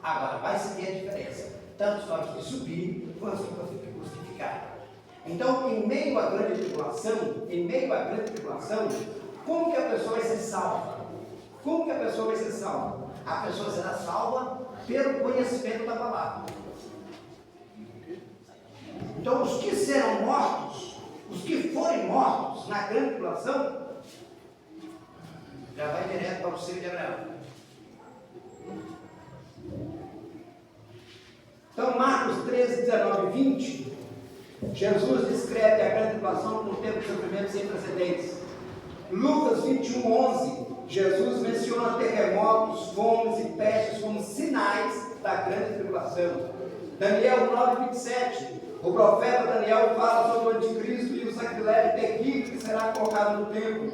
Agora, vai se ver a diferença, tanto para os que subirem, quanto para os que ficarem. Então, em meio à grande tribulação, como que a pessoa vai ser salva? Como que a pessoa vai ser salva? A pessoa será salva pelo conhecimento da palavra. Então, os que serão mortos, os que forem mortos na grande tribulação, já vai direto para o seio de Abraão. Então, Marcos 13, 19 e 20, Jesus descreve a grande tribulação como um tempo de sofrimento sem precedentes. Lucas 21, 11, Jesus menciona terremotos, fomes e pestes como sinais da grande tribulação. Daniel 9, 27, o profeta Daniel fala sobre o anticristo e o sacrilégio terrível que será colocado no templo.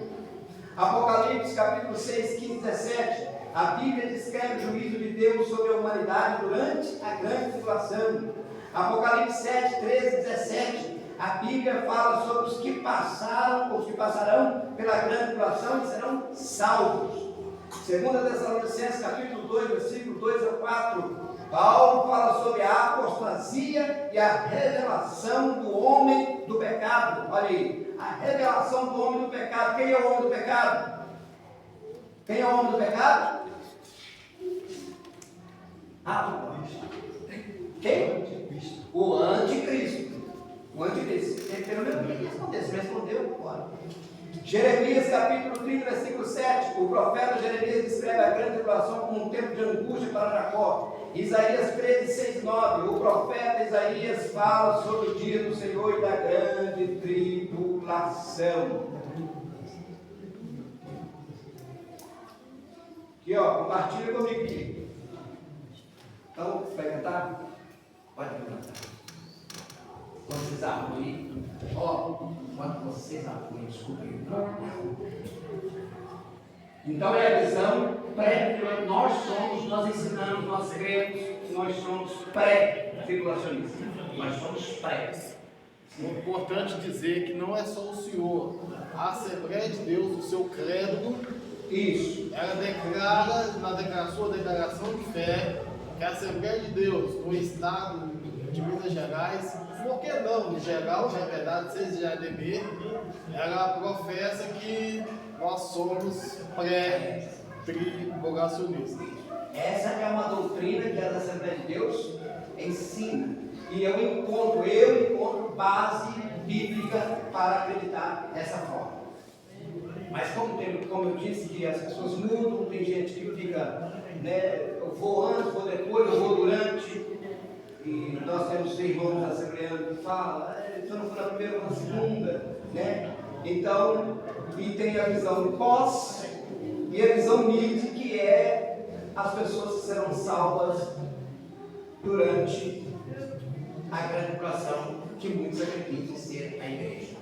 Apocalipse capítulo 6, 15, 17, a Bíblia descreve o juízo de Deus sobre a humanidade durante a grande tribulação. Apocalipse 7, 13, 17, a Bíblia fala sobre os que passaram, os que passarão pela grande tribulação e serão salvos. 2 Tessalonicenses capítulo 2, versículo 2 a 4, Paulo fala sobre a apostasia e a revelação do homem do pecado. Olha aí, a revelação do homem do pecado. Quem é o homem do pecado? Quem é o homem do pecado? Quem? O anticristo. O anticristo. Ele pelo menos nem respondeu. Se respondeu, bora. Jeremias capítulo 30, versículo 7. O profeta Jeremias descreve a grande tribulação como um tempo de angústia para Jacó. Isaías 13, 6, 9. O profeta Isaías fala sobre o dia do Senhor e da grande tribulação. Aqui, ó, compartilha comigo aqui. Então, vai cantar? Pode cantar. Quando vocês arruem, quando vocês arruem, desculpem. Então é a visão pré-tribulacionista. Nós ensinamos, nós cremos que nós somos pré-tribulacionistas. Nós somos pré. É importante dizer que não é só o Senhor. A Assembleia de Deus, o seu credo, Isso. ela declara, na sua declaração de fé, que a Assembleia de Deus, no estado de Minas Gerais, por que não, em geral, na verdade, seja de ADB, ela professa que nós somos pré-tribulacionistas. Essa é uma doutrina que a Assembleia de Deus ensina. E eu encontro base bíblica para acreditar dessa forma. Mas como eu disse, que as pessoas mudam, tem gente que fica, né, eu vou antes, vou depois, eu vou durante. E nós temos irmãos assembleanos que falam, se eu não for na primeira, eu vou na segunda, né? Então, e tem a visão pós e a visão mid, que é as pessoas que serão salvas durante a grande tribulação, que muitos acreditam ser a igreja.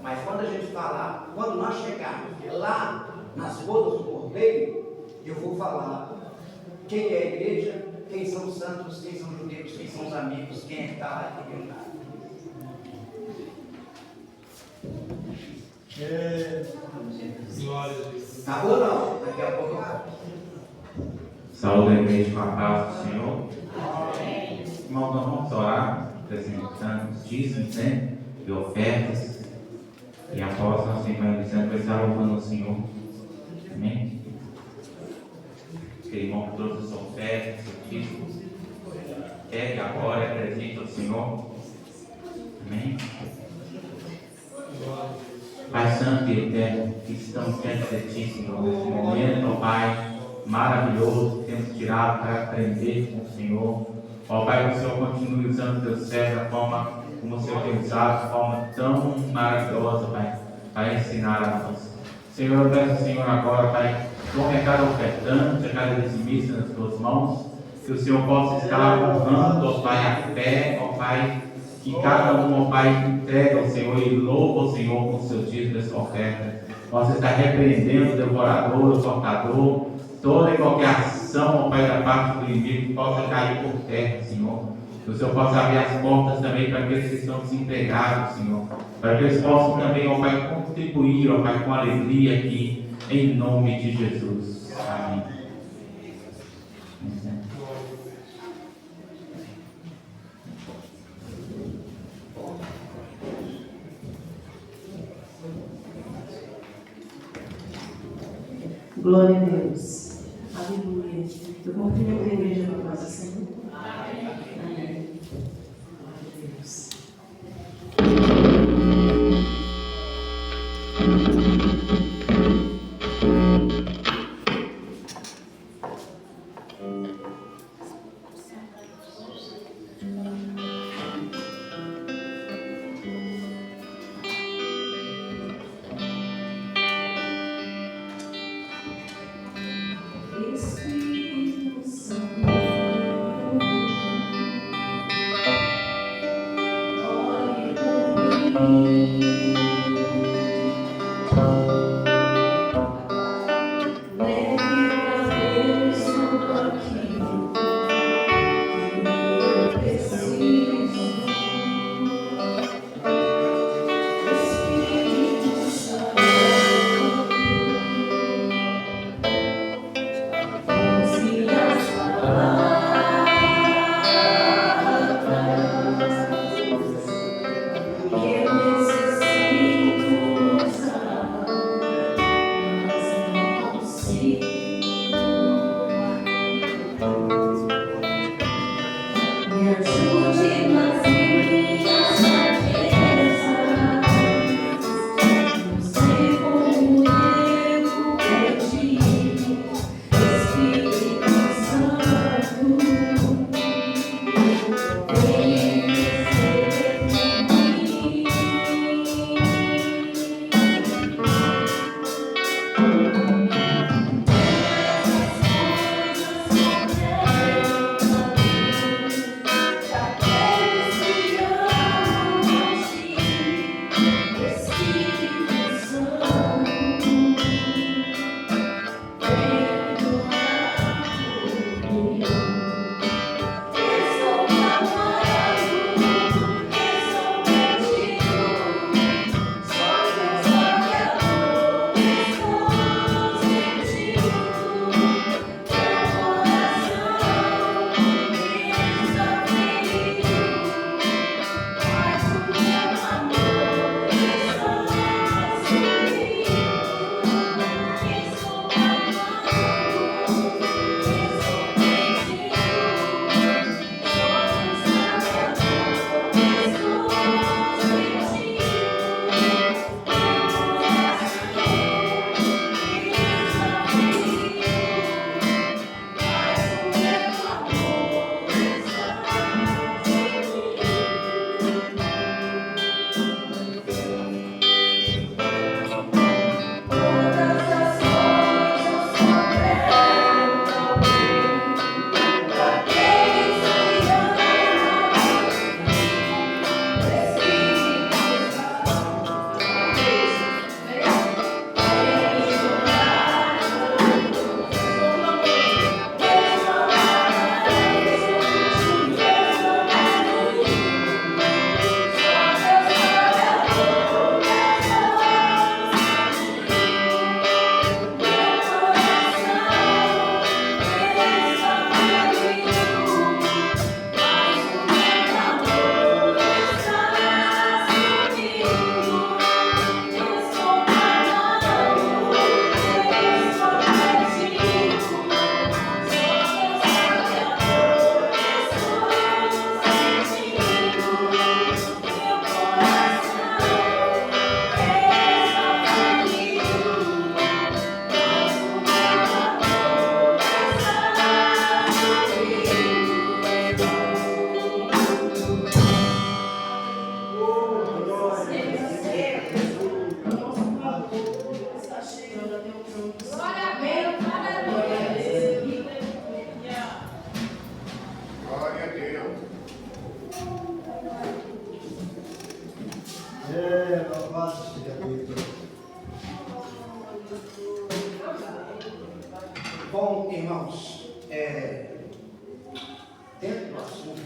Mas quando a gente falar, quando nós chegarmos lá nas bodas do Cordeiro, eu vou falar quem é a igreja, quem são os santos, quem são os judeus, quem são os amigos, quem é que está lá e quem não está. Acabou ou não? Daqui a pouco eu falo. Saúde a igreja com a paz do Senhor. Irmãos, nós vamos orar, apresentando os dízimos, né? E ofertas. E após nós finalizando, vai estar louvando o Senhor. Amém? Aquele irmão que trouxe as ofertas, os dízimos. Pegue agora e apresente ao Senhor. Amém? Pai Santo e Eterno, que estamos diante de Ti, Senhor, nesse momento, ó Pai, maravilhoso, que temos tirado para aprender com o Senhor. Ó Pai, que o Senhor continue usando o Teu servo da forma como o Senhor tem usado, de forma tão maravilhosa, Pai, para ensinar a nós. Senhor, eu peço, Senhor, agora, Pai, coloque cada ofertante, cada dizimista nas Tuas mãos, que o Senhor possa estar honrando, ó Pai, a fé, ó Pai, que cada um, ó Pai, entrega ao Senhor e louva o Senhor com seus dízimos dessa oferta. Possa estar repreendendo o devorador, o tocador, toda e qualquer ação, ó Pai, da parte do inimigo que possa cair por terra, Senhor. Que o Senhor possa abrir as portas também para aqueles que estão desempregados, Senhor. Para que eles possam também, ó Pai, contribuir, ó Pai, com alegria aqui, em nome de Jesus. Amém. Glória a Deus. Aleluia. Eu cumprimento a igreja da paz do Senhor. Amém. Amém. Glória a Deus. Espírito Santo, ore por mim. Leve pra Deus tudo aquilo que eu preciso. Espírito Santo, use as palavras que eu necessito. Louvado seja Deus. Bom, irmãos, dentro do assunto,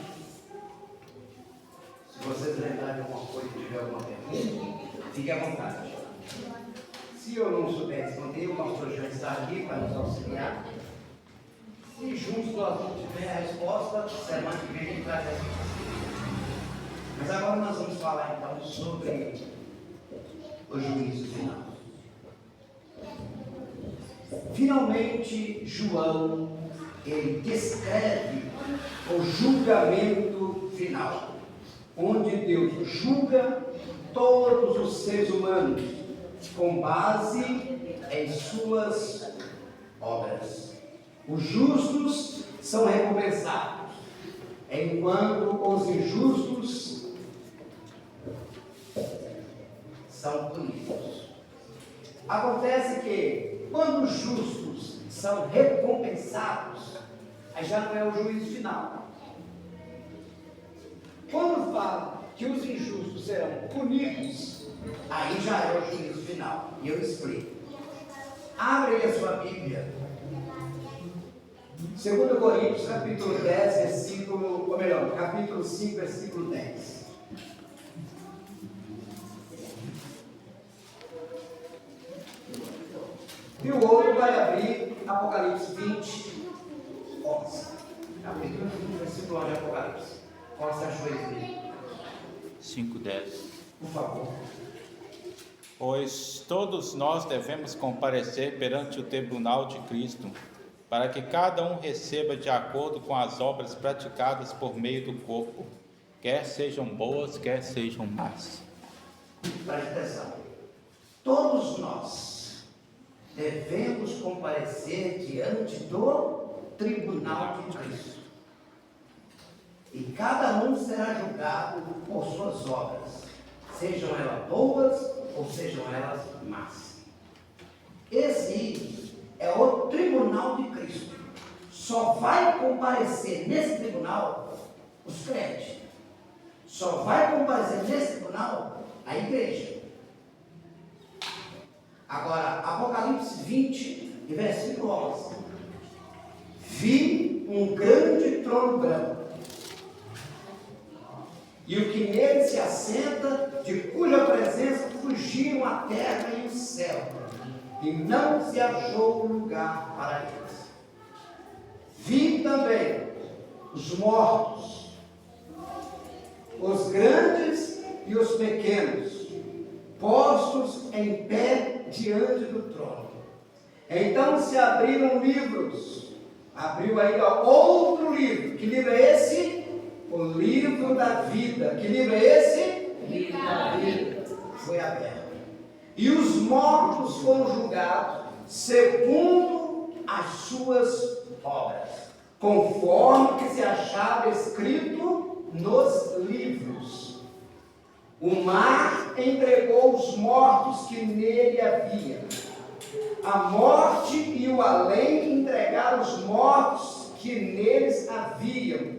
se vocês lembrarem de alguma coisa, tiver alguma pergunta, fique à vontade. Se eu não souber responder, o pastor João está aqui para nos auxiliar. Se juntos nós não tivermos a resposta, semana que vem a gente traz a resposta. Mas agora nós vamos falar então sobre o juízo final. Finalmente, João, ele descreve o julgamento final, onde Deus julga todos os seres humanos com base em suas obras. Os justos são recompensados, enquanto os injustos são punidos. Acontece que, quando os justos são recompensados, aí já não é o juízo final. Quando fala que os injustos serão punidos, aí já é o juízo final. E eu explico. Abre aí a sua Bíblia. 2 Coríntios, capítulo 10, versículo, ou melhor, capítulo 5, versículo 10. E o outro vai abrir Apocalipse 20, 11. Capítulo 20, versículo 11 de Apocalipse. Qual você achou isso? 5:10. Por favor. Pois todos nós devemos comparecer perante o tribunal de Cristo, para que cada um receba de acordo com as obras praticadas por meio do corpo, quer sejam boas, quer sejam más. Preste atenção. Todos nós devemos comparecer diante do tribunal de Cristo. E cada um será julgado por suas obras, sejam elas boas ou sejam elas más. Esse é o tribunal de Cristo. Só vai comparecer nesse tribunal os crentes. Só vai comparecer nesse tribunal a igreja. Agora, Apocalipse 20, versículo 11. Vi um grande trono branco, e o que nele se assenta, de cuja presença fugiram a terra e o céu, e não se achou lugar para eles. Vi também os mortos, os grandes e os pequenos, postos em pé diante do trono. Então se abriram livros. Abriu aí outro livro. Que livro é esse? O livro da vida. Que livro é esse? Livro da vida. Foi aberto. E os mortos foram julgados segundo as suas obras, conforme que se achava escrito nos livros. O mar entregou os mortos que nele havia. A morte e o além entregaram os mortos que neles haviam,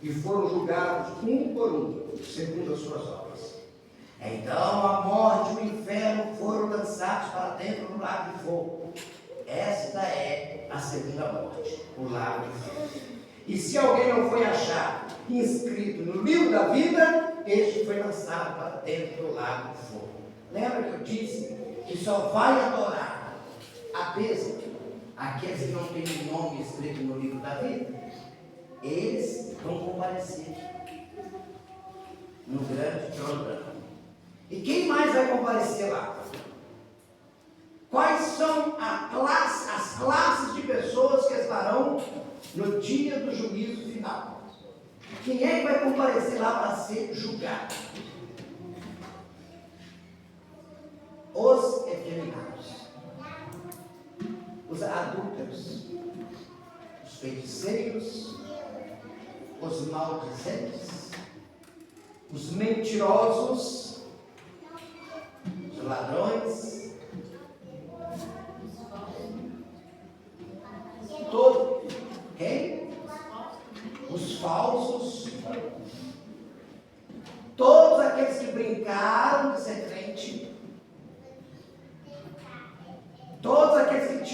e foram julgados um por um, segundo as suas obras. Então a morte e o inferno foram lançados para dentro do lago de fogo. Esta é a segunda morte, o lago de fogo. E se alguém não foi achado inscrito no livro da vida, este foi lançado para dentro do lago de fogo. Lembra que eu disse que só vai adorar a besta aqueles que não têm o nome escrito no livro da vida? Eles vão comparecer no grande trono branco. E quem mais vai comparecer lá? Quais são as classes de pessoas que estarão no dia do juízo final? Quem é que vai comparecer lá para ser julgado? Os efeminados, os adúlteros, os feiticeiros, os maldizentes, os mentirosos, os ladrões, todo, quem? Os falsos, todos aqueles que brincaram de ser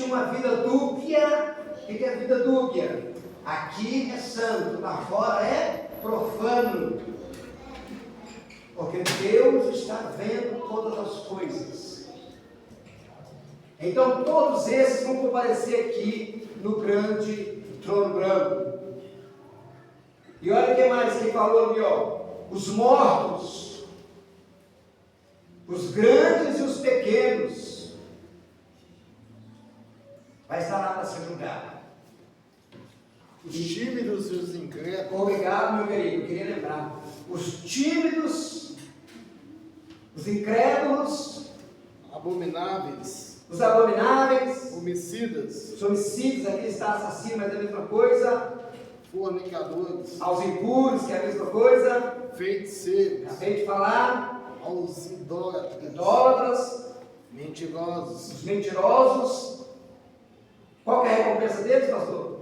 tinha uma vida dúbia. O que é vida dúbia? Aqui é santo, lá fora é profano. Porque Deus está vendo todas as coisas. Então todos esses vão comparecer aqui no grande trono branco. E olha o que mais que ele falou ali, ó. Os mortos, os grandes e os pequenos, vai estar lá para ser julgado. Os tímidos e os incrédulos. Obrigado, meu querido, eu queria lembrar. Os tímidos, os incrédulos, abomináveis, os abomináveis, homicidas, os homicídios, aqui está assassino, mas é a mesma coisa. Fornicadores, Aos impuros, que é a mesma coisa. Feiticeiros, acabei de falar. Aos idólatras, mentirosos, os mentirosos. Qual que é a recompensa deles, pastor?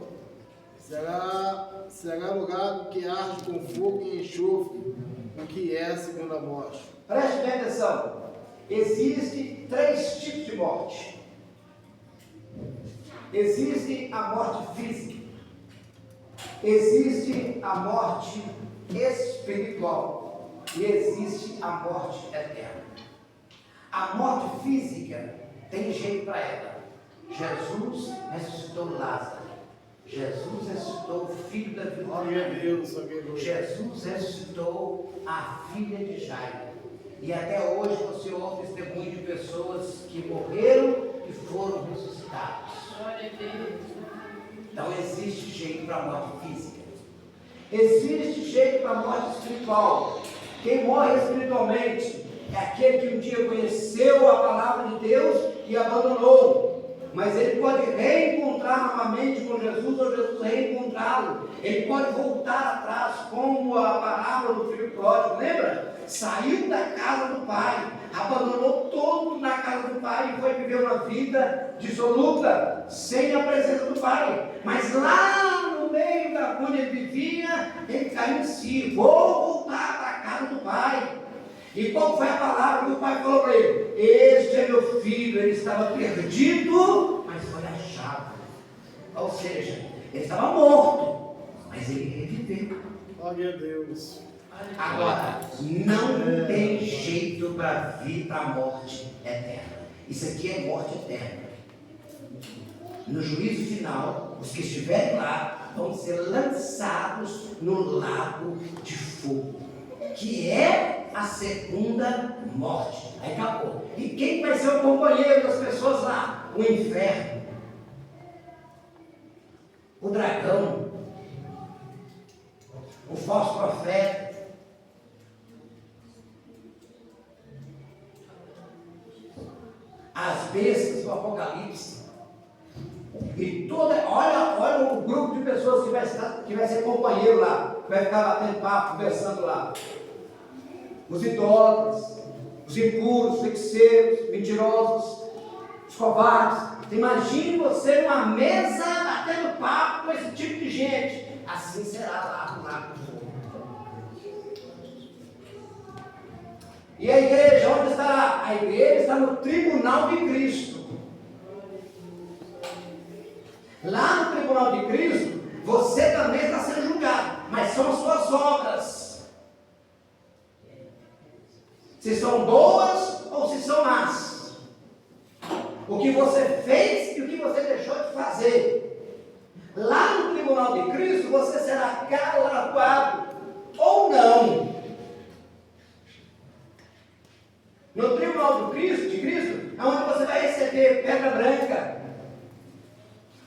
Será lugar que arde com fogo e enxofre, o que é a segunda morte. Preste bem atenção. Existem 3 tipos de morte. Existe a morte física. Existe a morte espiritual. E existe a morte eterna. A morte física tem jeito para ela. Jesus ressuscitou Lázaro. Jesus ressuscitou o filho da viúva. Jesus ressuscitou a filha de Jairo. E até hoje você ouve testemunho de pessoas que morreram e foram ressuscitadas. Então existe jeito para a morte física. Existe jeito para a morte espiritual. Quem morre espiritualmente é aquele que um dia conheceu a palavra de Deus e abandonou. Mas ele pode reencontrar novamente com Jesus, ou Jesus reencontrá-lo. Ele pode voltar atrás, como a parábola do filho pródigo, lembra? Saiu da casa do pai, abandonou tudo na casa do pai e foi viver uma vida dissoluta, sem a presença do pai. Mas lá no meio da onde ele vivia, ele caiu em si: vou voltar para a casa do pai. E qual foi a palavra que o pai falou para ele? Este é meu filho. Ele estava perdido, mas foi achado. Ou seja, ele estava morto, mas ele reviveu. Glória a Deus. Agora, não tem jeito para vir para a morte eterna. Isso aqui é morte eterna. No juízo final, os que estiverem lá vão ser lançados no lago de fogo, que é a segunda morte. Aí acabou. E quem vai ser o companheiro das pessoas lá? O inferno, o dragão, o falso profeta, as bestas do Apocalipse. E olha o grupo de pessoas que vai ser companheiro lá, que vai ficar batendo papo, conversando lá. Os idólatras, os impuros, os feiticeiros, mentirosos, os covardes. Imagine você numa mesa batendo papo com esse tipo de gente. Assim será lá no lago do fogo. E a igreja, onde estará? A igreja está no tribunal de Cristo. Lá no tribunal de Cristo, você também está sendo julgado, mas são as suas obras. Se são boas ou se são más. O que você fez e o que você deixou de fazer. Lá no tribunal de Cristo, você será galardoado ou não. No tribunal de Cristo, é onde você vai receber pedra branca.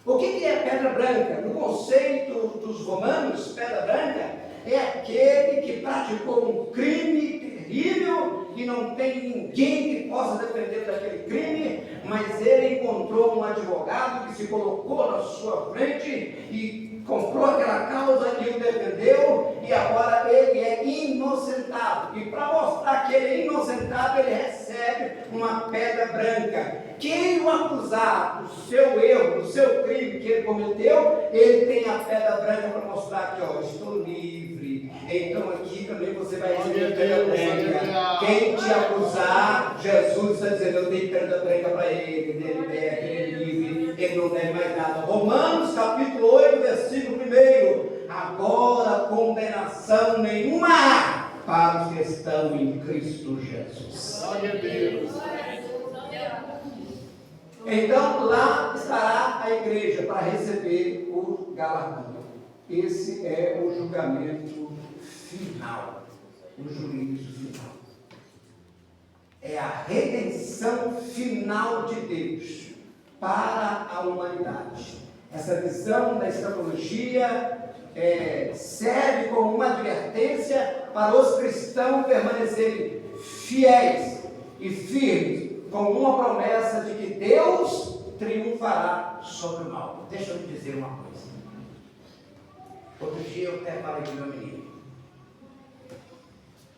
O que é pedra branca? No conceito dos romanos, pedra branca é aquele que praticou um crime terrível e não tem ninguém que possa defender daquele crime, mas ele encontrou um advogado que se colocou na sua frente e comprou aquela causa e o defendeu, e agora ele é inocentado. E para mostrar que ele é inocentado, ele recebe uma pedra branca. Quem o acusar do seu erro, do seu crime que ele cometeu, ele tem a pedra branca para mostrar que, ó, estou livre, Então aqui também você vai receber pega-pega. Quem te acusar, Jesus está dizendo, eu dei pega-pega para ele liberta, ele livre, ele não deve mais nada. Romanos capítulo 8, versículo 1. Agora condenação nenhuma há para os que estão em Cristo Jesus. Glória a Deus. Então lá estará a igreja para receber o galardão. Esse é o julgamento final, o juízo final. É a redenção final de Deus para a humanidade. Essa visão da escatologia serve como uma advertência para os cristãos permanecerem fiéis e firmes, com uma promessa de que Deus triunfará sobre o mal. Deixa eu te dizer uma coisa. Outro dia eu até falei com meu menino.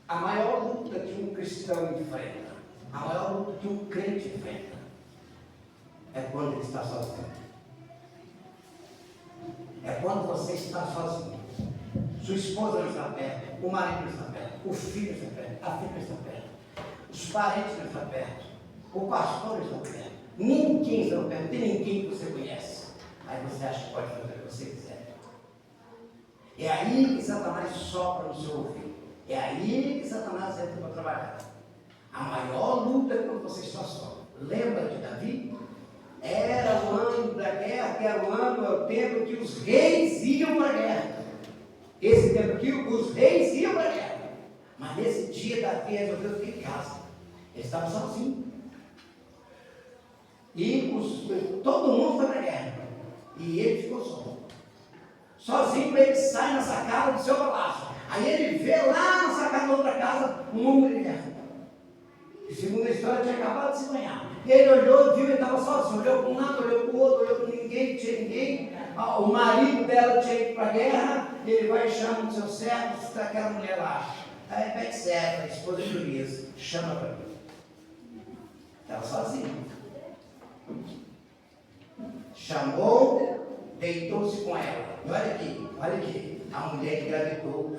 A maior luta que um cristão enfrenta, a maior luta que um crente enfrenta, é quando ele está sozinho. É quando você está sozinho. Sua esposa não está perto, o marido não está perto, o filho não está perto, a filha não está perto, os parentes não estão perto, o pastor não está perto, ninguém está perto, não tem ninguém que você conhece. Aí você acha que pode fazer o que você quiser. É aí que Satanás sopra no seu ouvido. É aí que Satanás entra para trabalhar. A maior luta é quando você está só. Lembra de Davi? Era o ano da guerra, que era o tempo que os reis iam para a guerra. Esse tempo aqui, os reis iam para a guerra. Mas nesse dia, Davi resolveu ficar em casa. Ele estava sozinho. E todo mundo foi para a guerra. E ele ficou só. Sozinho, ele sai na sacada do seu palácio. Aí ele vê lá na sacada da outra casa um homem de guerra. E segundo a história, tinha acabado de se banhar. E ele olhou, viu, ele estava sozinho. Olhou para um lado, olhou para o outro, olhou para ninguém, não tinha ninguém. O marido dela tinha ido para a guerra. Ele vai e chama o seu servo, está aquela mulher lá. Aí Betseba, a esposa de Urias, chama para mim. Estava sozinha. Chamou, deitou-se com ela. E olha aqui, a mulher engravidou.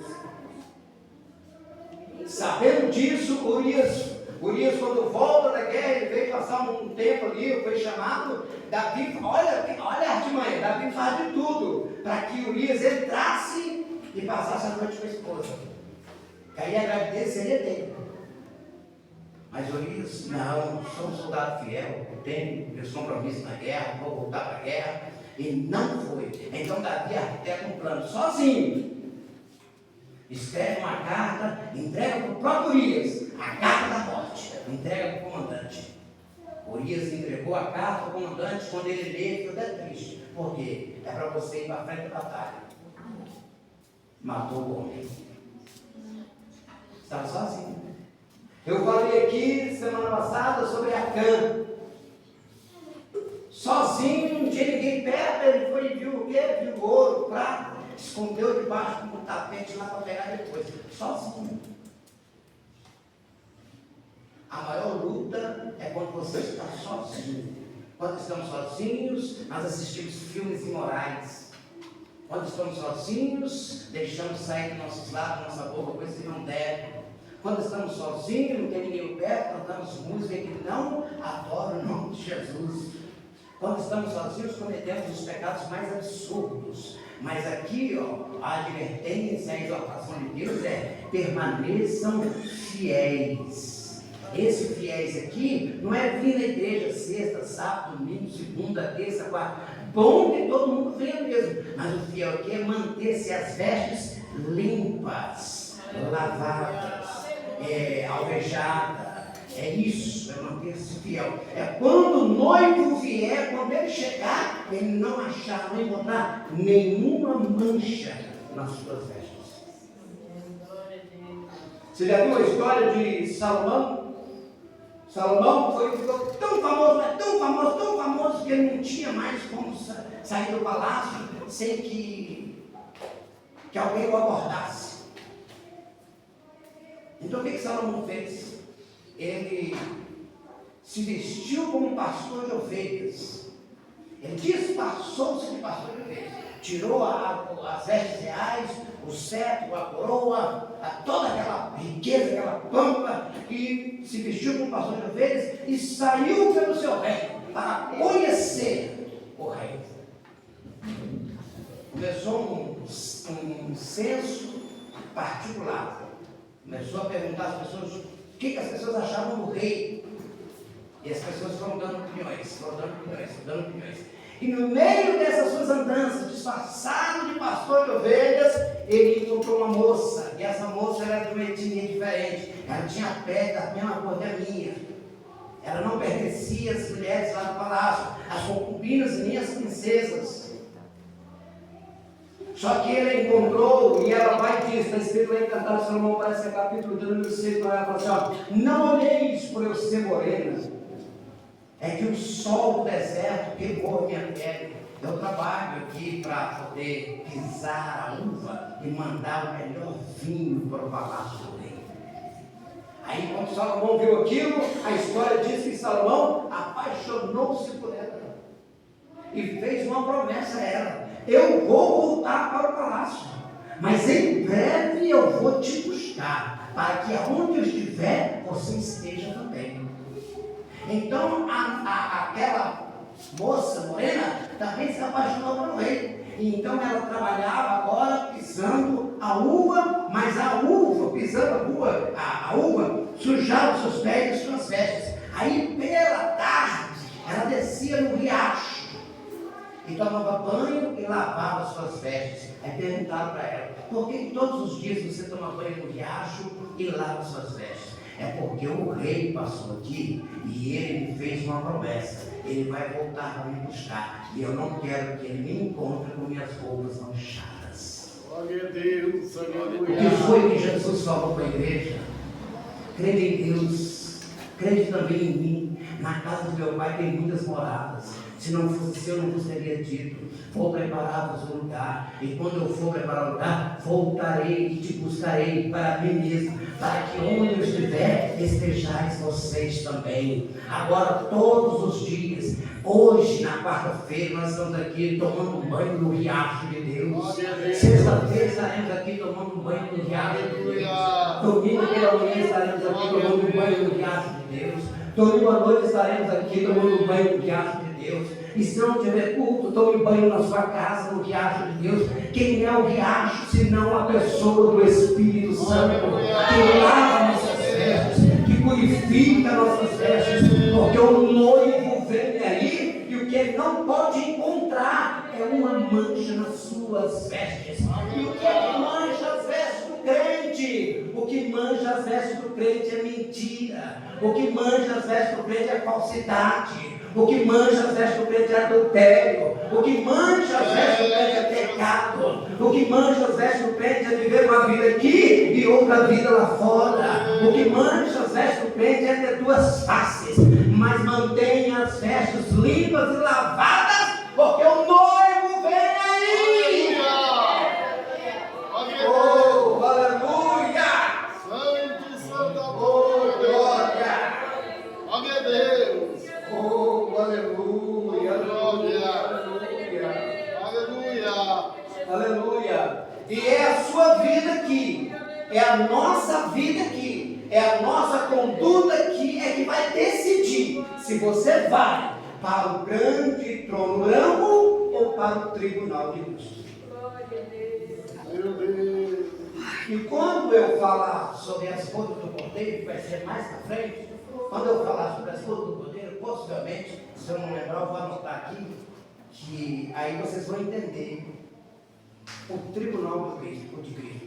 Sabendo disso, Urias, quando volta da guerra, ele veio passar um tempo ali, foi chamado. Davi, olha a artimanha, Davi faz de tudo para que Urias entrasse e passasse a noite com a esposa. Que aí a gravidez seria dele. Mas Urias, não, sou um soldado fiel, tenho meus compromissos na guerra, vou voltar para a guerra. E não foi. Então Davi arquiteta um plano sozinho. Escreve uma carta, entrega para o próprio Urias, a carta da morte, entrega para o comandante. Urias entregou a carta para o comandante, quando ele lê, ficou até triste. Por quê? É para você ir para frente da batalha. Matou o homem. Estava sozinho. Eu falei aqui semana passada sobre Acã. Sozinho, não tinha ninguém perto, ele foi e viu o quê? Viu ouro, prata, escondeu debaixo de um tapete lá para pegar depois. Sozinho. A maior luta é quando você está sozinho. Quando estamos sozinhos, nós assistimos filmes imorais. Quando estamos sozinhos, deixamos sair dos nossos lábios, da nossa boca, coisas que não devem. Quando estamos sozinhos, não tem ninguém perto, cantamos música que não adora o nome de Jesus. Quando estamos sozinhos, cometemos os pecados mais absurdos. Mas aqui, a advertência, a exortação de Deus é: permaneçam fiéis. Esse fiéis aqui não é vir na igreja sexta, sábado, domingo, segunda, terça, quarta. Bom que todo mundo venha mesmo. Mas o fiel aqui é manter-se as vestes limpas, lavadas, alvejadas. É isso, é manter-se fiel. É quando o noivo vier, quando ele chegar, ele não achar, não encontrar nenhuma mancha nas suas vestes. Você já viu a história de Salomão? Salomão ficou tão famoso, mas tão famoso, que ele não tinha mais como sair do palácio sem que alguém o abordasse. Então o que Salomão fez? Ele se vestiu como um pastor de ovelhas. Ele disfarçou-se de pastor de ovelhas. tirou as vestes reais, o cetro, a coroa, toda aquela riqueza, aquela pampa, e se vestiu como pastor de ovelhas e saiu pelo seu reino para conhecer o reino. Começou um censo particular. Começou a perguntar às pessoas o que as pessoas achavam do rei. E as pessoas foram dando opiniões. E no meio dessas suas andanças, disfarçado de pastor de ovelhas, ele encontrou uma moça. E essa moça era de uma etnia diferente. Ela tinha a pele da mesma cor da minha. Ela não pertencia às mulheres lá do palácio, às concubinas e minhas princesas. Só que ele encontrou, e ela vai e diz, está escrito lá em Cantares de Salomão, parece que é capítulo 2, número 6, ela fala assim, ó, não olheis por eu ser morena, é que o sol do deserto queimou a minha pele. Eu trabalho aqui para poder pisar a uva e mandar o melhor vinho para o palácio do rei. Aí quando Salomão viu aquilo, a história diz que Salomão apaixonou-se por ela e fez uma promessa a ela: eu vou voltar para o palácio, mas em breve eu vou te buscar, para que aonde eu estiver, você esteja também. Então aquela moça morena também se apaixonou pelo rei. E então ela trabalhava agora pisando a uva, mas a uva, pisando a uva, sujava os seus pés e suas vestes. Aí pela tarde ela descia no riacho e tomava banho e lavava suas vestes. Aí perguntaram para ela: por que todos os dias você toma banho no riacho e lava suas vestes? É porque o rei passou aqui e ele me fez uma promessa: ele vai voltar para me buscar, e eu não quero que ele me encontre com minhas roupas manchadas. Glória a Deus, aleluia. O que foi que Jesus falou para a igreja? Crede em Deus, crede também em mim. Na casa do meu pai tem muitas moradas. Se não fosse assim, eu não vos teria dito: vou preparar-vos um lugar, e quando eu for preparar o lugar, voltarei e te buscarei para mim mesmo, para que onde eu estiver, estejais vocês também. Agora, todos os dias, hoje, na quarta-feira, nós estamos aqui tomando um banho no riacho de Deus. Sexta-feira estaremos aqui tomando um banho no riacho de Deus. Domingo pela manhã estaremos aqui tomando um banho no riacho de Deus. Domingo à noite estaremos aqui tomando um banho no riacho de Deus. E se não tiver culto, tome banho na sua casa, no riacho de Deus. Quem é o riacho, senão a pessoa do Espírito Santo, que lava nossas vestes, que purifica nossas vestes, porque o noivo vem aí e o que ele não pode encontrar é uma mancha nas suas vestes. E o que é que mancha as vestes do crente? O que mancha as vestes do crente é mentira. O que mancha as vestes do crente é falsidade. O que mancha as vestes do crente é adultério. O que mancha as vestes do crente é pecado. O que mancha as vestes do crente é viver uma vida aqui e outra vida lá fora. O que mancha as vestes do crente é ter duas faces. Mas mantenha as vestes limpas e lavadas, porque o noivo vem aí. Oh, aleluia! Santo, Oh, glória! glória a Deus. Oh, aleluia, aleluia, Aleluia. aleluia. E é a sua vida aqui, é a nossa vida aqui, é a nossa conduta aqui, é que vai decidir se você vai para o grande trono branco ou para o tribunal de Cristo. Meu Deus. E quando eu falar sobre as bodas do cordeiro, que vai ser mais para frente, quando eu falar sobre as bodas do cordeiro, possivelmente, se eu não lembrar, eu vou anotar aqui, que aí vocês vão entender o tribunal de Cristo.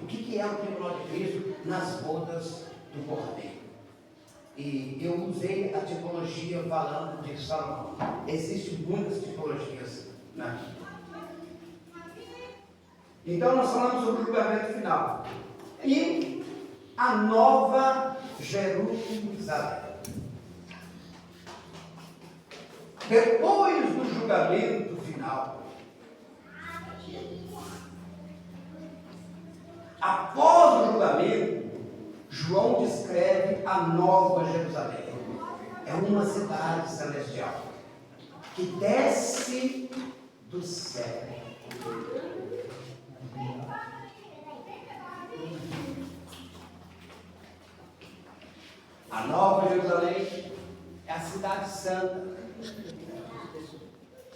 O que é o tribunal de Cristo nas bodas do cordeiro? E eu usei a tipologia falando de Salomão. Existem muitas tipologias na Bíblia. Então nós falamos sobre o julgamento final. E a nova Jerusalém. Depois do julgamento final, após o julgamento, João descreve a nova Jerusalém. É uma cidade celestial que desce do céu. A Nova Jerusalém é a cidade santa.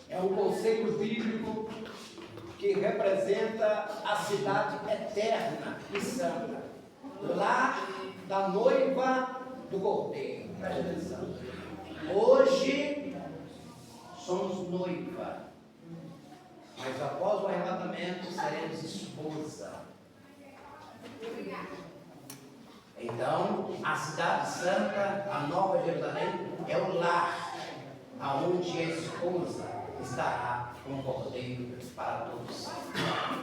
É um conceito bíblico que representa a cidade eterna e santa, lá da noiva do Cordeiro. Presta atenção. Hoje somos noiva, mas após o arrebatamento seremos esposa. Então, a cidade santa, a Nova Jerusalém, é o lar aonde a esposa estará com o Cordeiro para todos.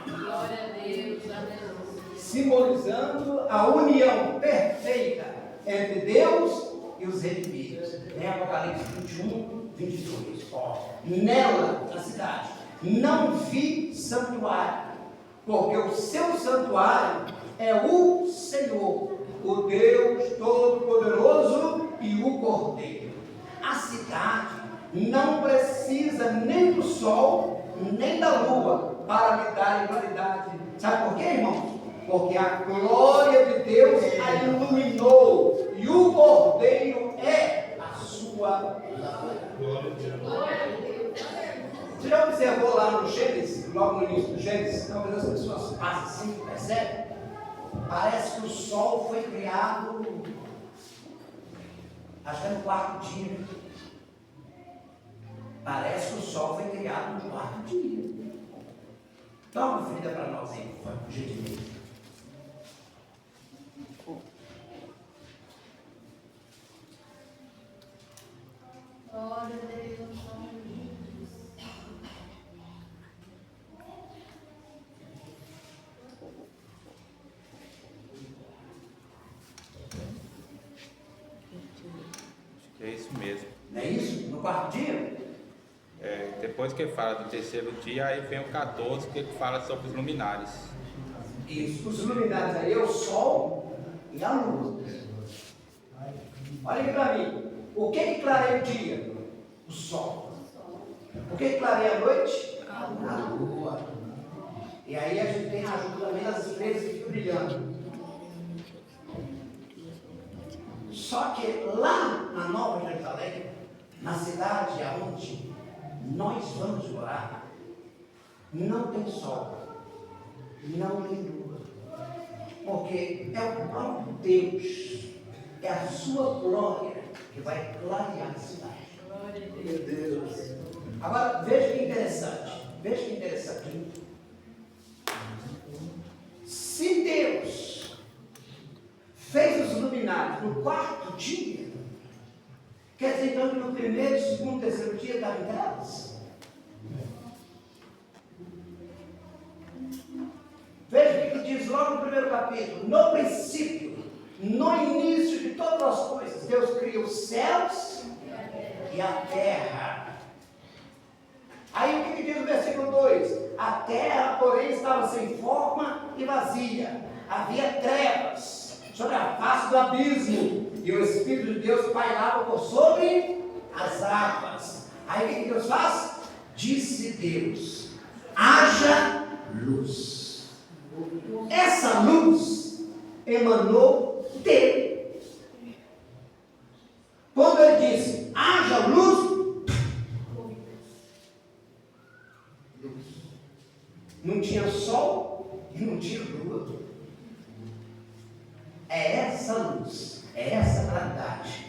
Glória a Deus, aleluia. Simbolizando a união perfeita entre Deus e os redimidos. Em Apocalipse 21, 22. Nela, na cidade, não vi santuário, porque o seu santuário é o Senhor, o Deus Todo-Poderoso e o Cordeiro. A cidade não precisa nem do sol, nem da lua para lhe dar claridade. Sabe por quê, irmãos? Porque a glória de Deus a iluminou e o Cordeiro é a sua lâmpada. Você já observou lá no Gênesis, logo no início do Gênesis, talvez as pessoas passem assim, percebe? Parece que o sol foi criado, acho que é no quarto dia. Parece que o sol foi criado no quarto dia. Dá uma ferida para nós aí, por gentileza. Glória a Deus, aleluia. É isso mesmo. Não é isso? No quarto dia? Depois que ele fala do terceiro dia, aí vem o 14, que ele fala sobre os luminares. Isso. Os luminares aí é o sol e a lua. Olha aqui para mim. O que clareia o dia? O sol. O que clareia a noite? A lua. E aí a gente tem a ajuda também das estrelas que ficam brilhando. Só que lá na Nova Jerusalém, na cidade aonde nós vamos morar, não tem sol, não tem lua, porque é o próprio Deus, é a sua glória que vai clarear a cidade. Meu Deus. Agora veja que interessante, veja que interessante. Se Deus fez os luminares no quarto dia, quer dizer então que no primeiro, segundo, terceiro dia estavam em trevas? Veja o que diz logo no primeiro capítulo. No princípio, no início de todas as coisas, Deus criou os céus e a terra. Aí o que diz o versículo 2? A terra, porém, estava sem forma e vazia. Havia trevas sobre a face do abismo, e o Espírito de Deus pairava por sobre as águas. Aí o que Deus faz? Disse Deus: haja luz. Essa luz emanou dele. Quando ele disse: haja luz, não tinha sol e não tinha lua. É essa luz, é essa claridade,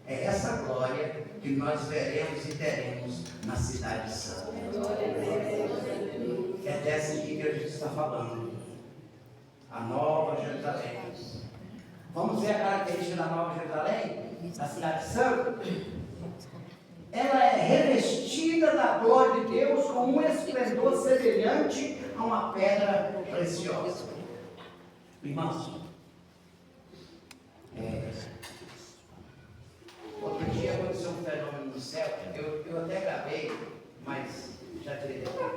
é essa glória que nós veremos e teremos na cidade santa. É dessa aqui que a gente está falando. A Nova Jerusalém. Vamos ver a característica da Nova Jerusalém, da cidade santa. Ela é revestida da glória de Deus com um esplendor semelhante a uma pedra preciosa. Irmãos, outro dia aconteceu um fenômeno no céu. Eu até gravei, mas já tirei depois,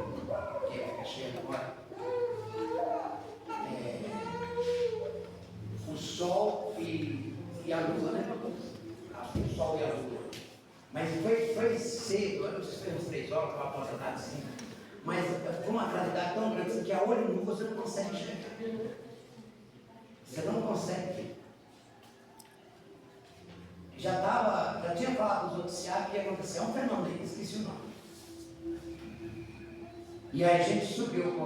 porque fica cheio agora. O sol e a lua, né? O sol e a lua. Mas foi cedo, eu não sei se foi uns 3 horas, estava aposentado assim. mas com uma claridade tão grande que a olho nu você não consegue enxergar. Você não consegue. Já tinha falado dos noticiários que ia acontecer. É um fenômeno aí, esqueci o nome. E aí a gente subiu para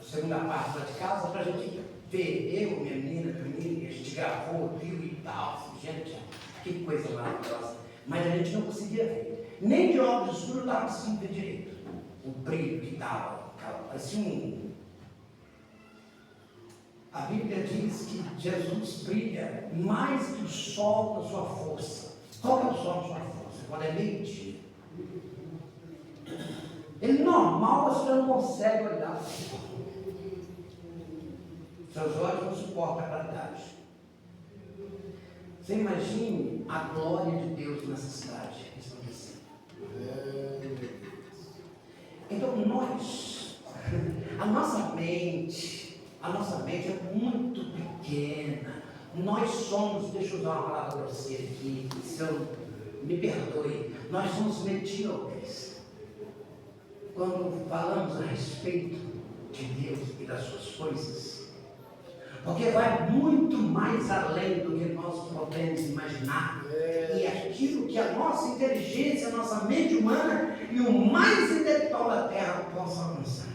a segunda parte lá de casa para a gente ver, eu, minha menina, a gente gravou, viu e tal. Gente, que coisa maravilhosa. Mas a gente não conseguia ver. Nem de óculos escuros eu estava conseguindo ver direito. O brilho que estava, parecia um... A Bíblia diz que Jesus brilha mais que o sol na sua força. Qual é o sol na sua força? Quando é meio-dia. Ele normal você não consegue olhar. Seus olhos não suportam a claridade. Você imagine a glória de Deus nessa cidade resplandecendo. Então nós, a nossa mente é muito pequena. Nós somos, deixa eu usar uma palavra para você aqui, se eu me perdoe, nós somos medíocres. Quando falamos a respeito de Deus e das suas coisas, porque vai muito mais além do que nós podemos imaginar. E aquilo que a nossa inteligência, a nossa mente humana e o mais intelectual da terra possam alcançar.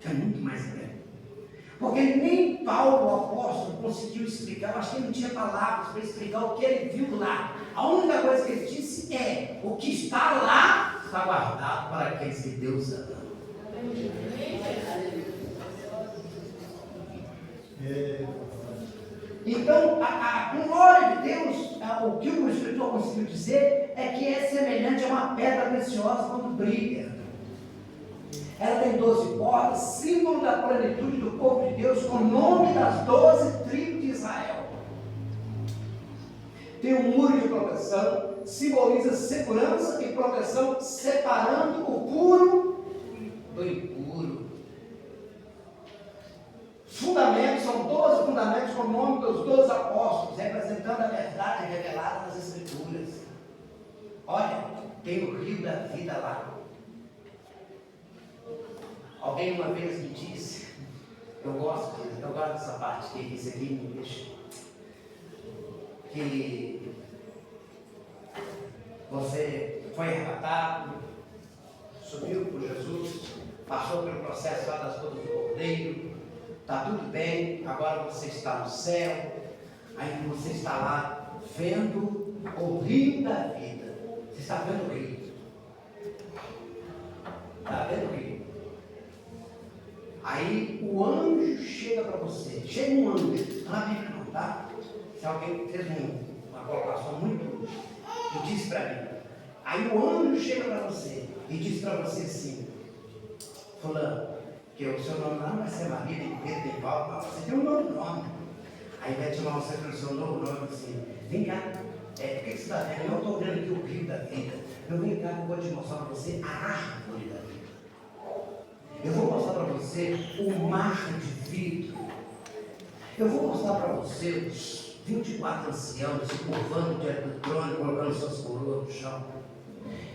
É muito mais além. Porque nem Paulo, o apóstolo, conseguiu explicar. Eu acho que ele não tinha palavras para explicar o que ele viu lá. A única coisa que ele disse é: o que está lá está guardado para aqueles que Deus ama. Então, a glória de Deus, o que o escritor conseguiu dizer é que é semelhante a uma pedra preciosa quando brilha. Ela tem 12 portas, símbolo da plenitude do povo de Deus, com o nome das 12 tribos de Israel. Tem um muro de proteção, simboliza segurança e proteção, separando o puro do impuro. Fundamentos, são 12 fundamentos com o nome dos 12 apóstolos, representando a verdade revelada nas Escrituras. Olha, tem o rio da vida lá. Alguém uma vez me disse, eu gosto dessa parte, que isso aqui me deixa, que você foi arrebatado, subiu por Jesus, passou pelo processo lá das bodas do Cordeiro, está tudo bem, agora você está no céu, aí você está lá vendo o rio da vida. Você está vendo o rio? Está vendo o rio? Aí o anjo chega para você, chega um anjo, não é Bíblia não, tá? Se alguém fez uma colocação muito, e disse para mim, aí o anjo chega para você e diz para você assim: fulano, que o seu nome lá não vai ser Maria, nem Pedro, nem Paulo, mas você tem um novo nome. Aí vai chamar você pelo seu novo nome assim: vem cá, por que você está vendo? Eu estou vendo aqui o rio da vida. Eu vem cá que eu vou te mostrar para você a árvore da vida. Eu vou mostrar para você o mar de vidro. Eu vou mostrar para você os 24 anciãos se curvando diante do trono, colocando suas coroas no chão.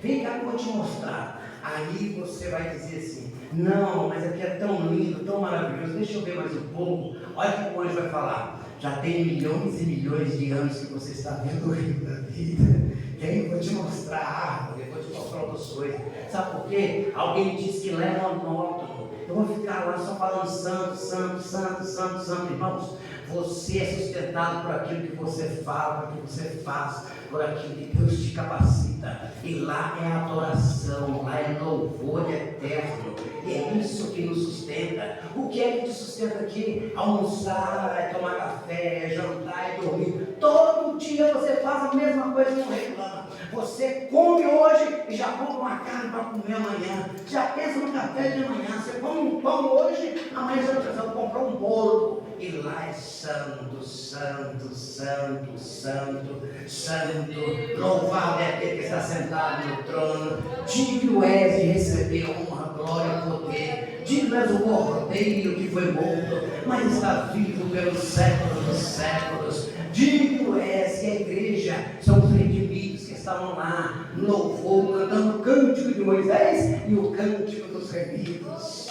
Vem cá que eu vou te mostrar. Aí você vai dizer assim: não, mas aqui é tão lindo, tão maravilhoso, deixa eu ver mais um pouco. Olha o que o anjo vai falar: já tem milhões e milhões de anos que você está vendo o rio da vida. E aí eu vou te mostrar a árvore, eu vou te mostrar outras coisas. Sabe por quê? Alguém disse que leva monótono. Eu vou ficar lá só falando santo, santo, santo, santo, santo. Irmãos, você é sustentado por aquilo que você fala, por aquilo que você faz, por aquilo que Deus te capacita. E lá é adoração, lá é louvor eterno. E é isso que nos sustenta. O que é que te sustenta aqui? Almoçar, é tomar café, é jantar, é dormir. Todo dia você faz a mesma coisa e não reclama. Você come hoje e já compra uma carne para comer amanhã. Já pensa no café de manhã. Você come um pão hoje, amanhã você vai precisar comprar um bolo. E lá é santo, santo, santo, santo, santo. Louvado é aquele que está sentado no trono. Digno és de receber honra, glória e poder. Digno és o Cordeiro que foi morto, mas está vivo pelos séculos dos séculos. Digno és, e a igreja são os redimidos que estavam lá, no louvor, cantando o cântico de Moisés e o cântico dos remidos.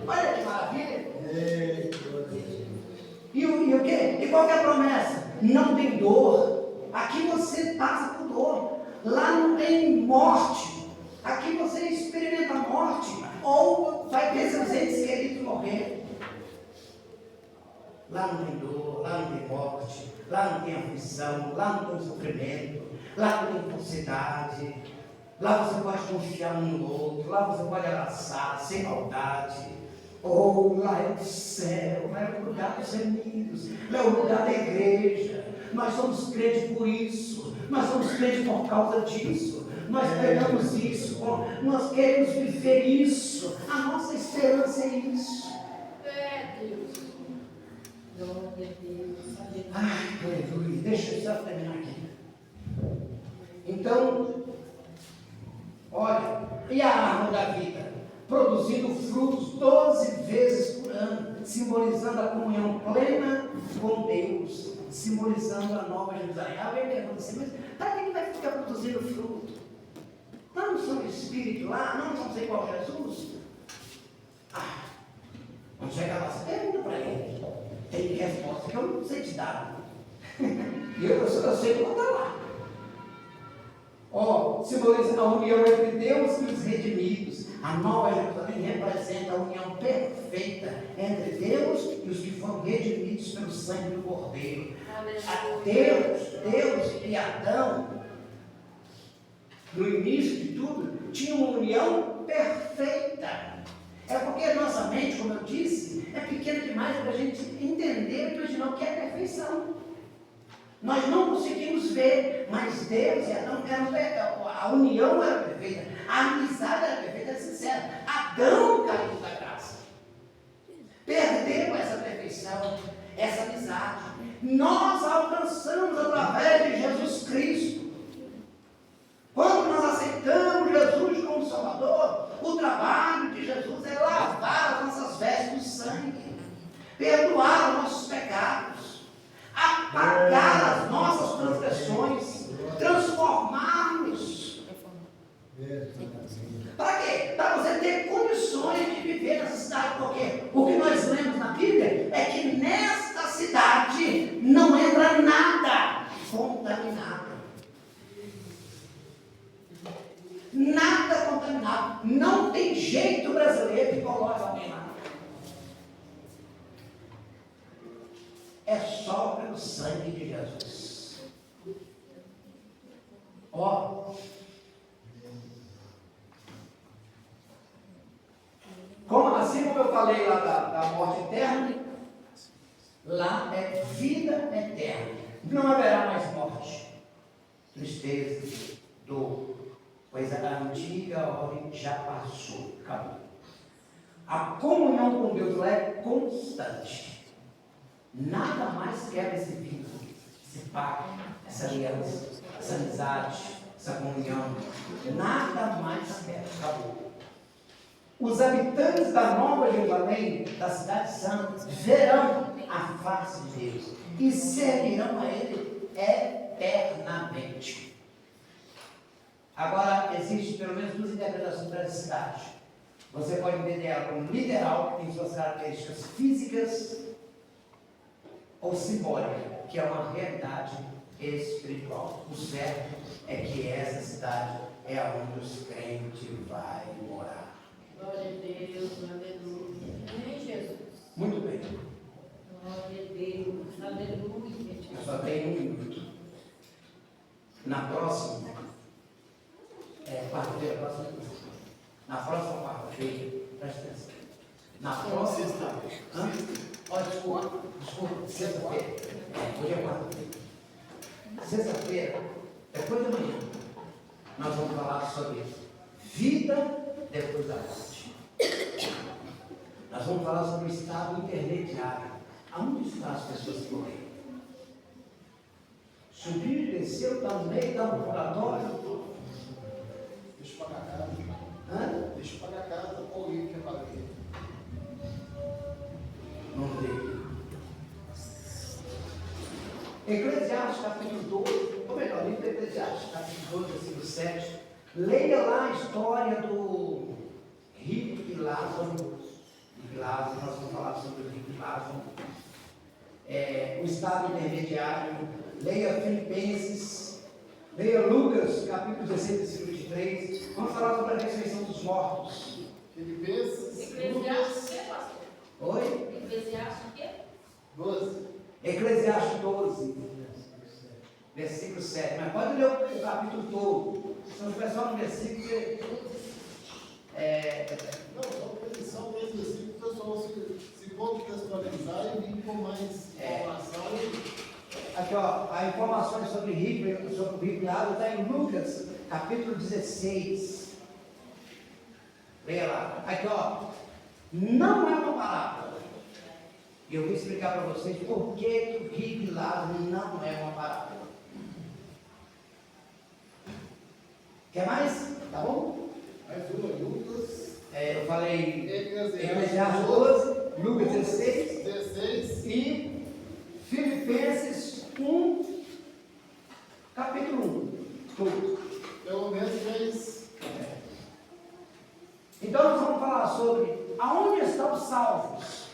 Olha que maravilha! E o quê? E qual que é a promessa? Não tem dor. Aqui você passa por dor. Lá não tem morte. Aqui você experimenta a morte. Ou vai ver seus entes queridos morrer. Lá não tem dor, lá não tem morte, lá não tem aflição, lá não tem sofrimento, lá não tem falsidade. Lá você pode confiar um no outro, lá você pode abraçar sem maldade. Oh, lá é o céu, lá é o lugar dos remidos, lá é o lugar da igreja. Nós somos crentes por isso, nós somos crentes por causa disso. Nós pegamos isso, nós queremos viver isso. A nossa esperança é isso. Deus. Glória a Deus. Ai, aleluia. Deixa eu só terminar aqui. Então, olha, e a árvore da vida? Produzindo frutos 12 vezes por ano, simbolizando a comunhão plena com Deus, simbolizando a nova Jerusalém. Alguém pergunta assim, mas para que vai ficar produzindo fruto? Não são espírito lá, não somos igual a Jesus? Quando chegar lá, você pergunta para ele. Tem resposta que eu não sei te dar. E eu sei que vou estar lá. Simboliza a união entre Deus e os redimidos. A nova Jerusalém representa a união perfeita entre Deus e os que foram redimidos pelo sangue do Cordeiro. Deus e Adão, no início de tudo, tinham uma união perfeita. É porque a nossa mente, como eu disse, é pequena demais para a gente entender e imaginar o que é perfeição. Nós não conseguimos ver, mas Deus e Adão eram, a união era perfeita, a amizade era perfeita, era sincera. Adão caiu da graça, perdeu essa perfeição, essa amizade. Nós alcançamos através de Jesus Cristo. Quando nós aceitamos Jesus como Salvador, o trabalho de Jesus é lavar as nossas vestes do sangue, perdoar os nossos pecados, apagar as nossas transgressões, transformar-nos. Para quê? Para você ter condições de viver nessa cidade. Porque o que nós lemos na Bíblia é que nesta cidade não entra nada contaminado. Nada contaminado. Não tem jeito brasileiro que coloque alguém lá. É só pelo sangue de Jesus. Assim como eu falei lá da morte eterna, lá é vida eterna. Não haverá mais morte, tristeza, dor, pois a antiga ordem já passou, acabou. A comunhão com Deus lá é constante. Nada mais quebra esse vínculo, esse pacto, essa aliança, essa amizade, essa comunhão. Nada mais quebra, acabou. Os habitantes da Nova Jerusalém, da Cidade Santa, verão a face de Deus e servirão a Ele eternamente. Agora, existe pelo menos duas interpretações para essa cidade. Você pode entender ela como literal, que tem suas características físicas, ou simbólica, que é uma realidade espiritual. O certo é que essa cidade é onde os crentes vão morar. Glória a Deus, aleluia. Amém, Jesus. Muito bem. Glória a Deus, aleluia. Eu só tenho 1 minuto. Na próxima, quarta-feira, na próxima quarta-feira, presta atenção. Na próxima, desculpa, sexta-feira. Hoje é quarta-feira. Sexta-feira, depois da manhã, nós vamos falar sobre vida depois da morte. Nós vamos falar sobre o estado intermediário. Aonde estão as pessoas que morreram? Subiu e desceu, está no meio, está no purgatório. Deixa eu pagar a casa. Deixa eu pagar a casa, ou eu que paguei. Não veio. Eclesiastes capítulo 12, ou melhor, livro de Eclesiastes. Eclesiastes, capítulo 12, versículo 7. Leia lá a história do rico e Lázaro. Nós vamos falar sobre o rico e Lázaro. O estado intermediário. Leia Filipenses. Leia Lucas, capítulo 16, versículo 23. Vamos falar sobre a ressurreição dos mortos. Filipenses, Eclesiastes o quê, pastor? Oi? Eclesiastes o quê? 12. Eclesiastes 12, versículo 7. Mas pode ler o capítulo todo. Se não tiver só no versículo, você. Não, são três versículos, o pessoal se contextualizar e vir com mais informação. Aqui, ó, as informações sobre o rico e Lázaro está em Lucas, capítulo 16. Leia lá. Aqui, ó, não é uma parábola. E eu vou explicar para vocês por que o rico e Lázaro não é uma parábola. Quer mais? Tá bom? Mais uma, Lucas. Eu falei Eclesiastes Eclesiastes 12, Lucas 16 16. e Filipenses 1, capítulo 1. Tudo. Pelo menos 3. Então nós vamos falar sobre aonde estão os salvos,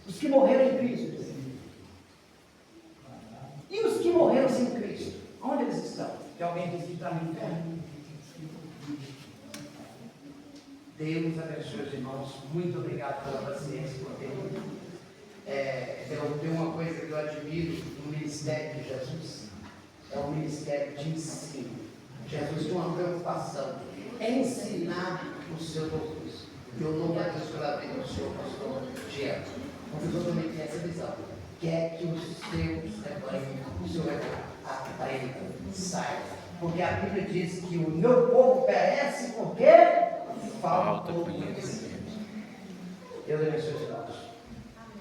os que morreram em Cristo. E os que morreram sem Cristo, onde eles estão? Que alguém diz que está no inferno. Deus abençoe os irmãos. Muito obrigado pela paciência por ter. Tem uma coisa que eu admiro no ministério de Jesus. É o ministério de ensino. Jesus tem uma preocupação. É ensinar os seus ouvintes. Eu louvo a Deus pela vida do Senhor, pastor Diego. O professor também tem essa visão. Quer que os seus rebanhos, o seu rebanho, aprendam, saibam. Porque a Bíblia diz que o meu povo perece porque falta conhecimento. Deus abençoe.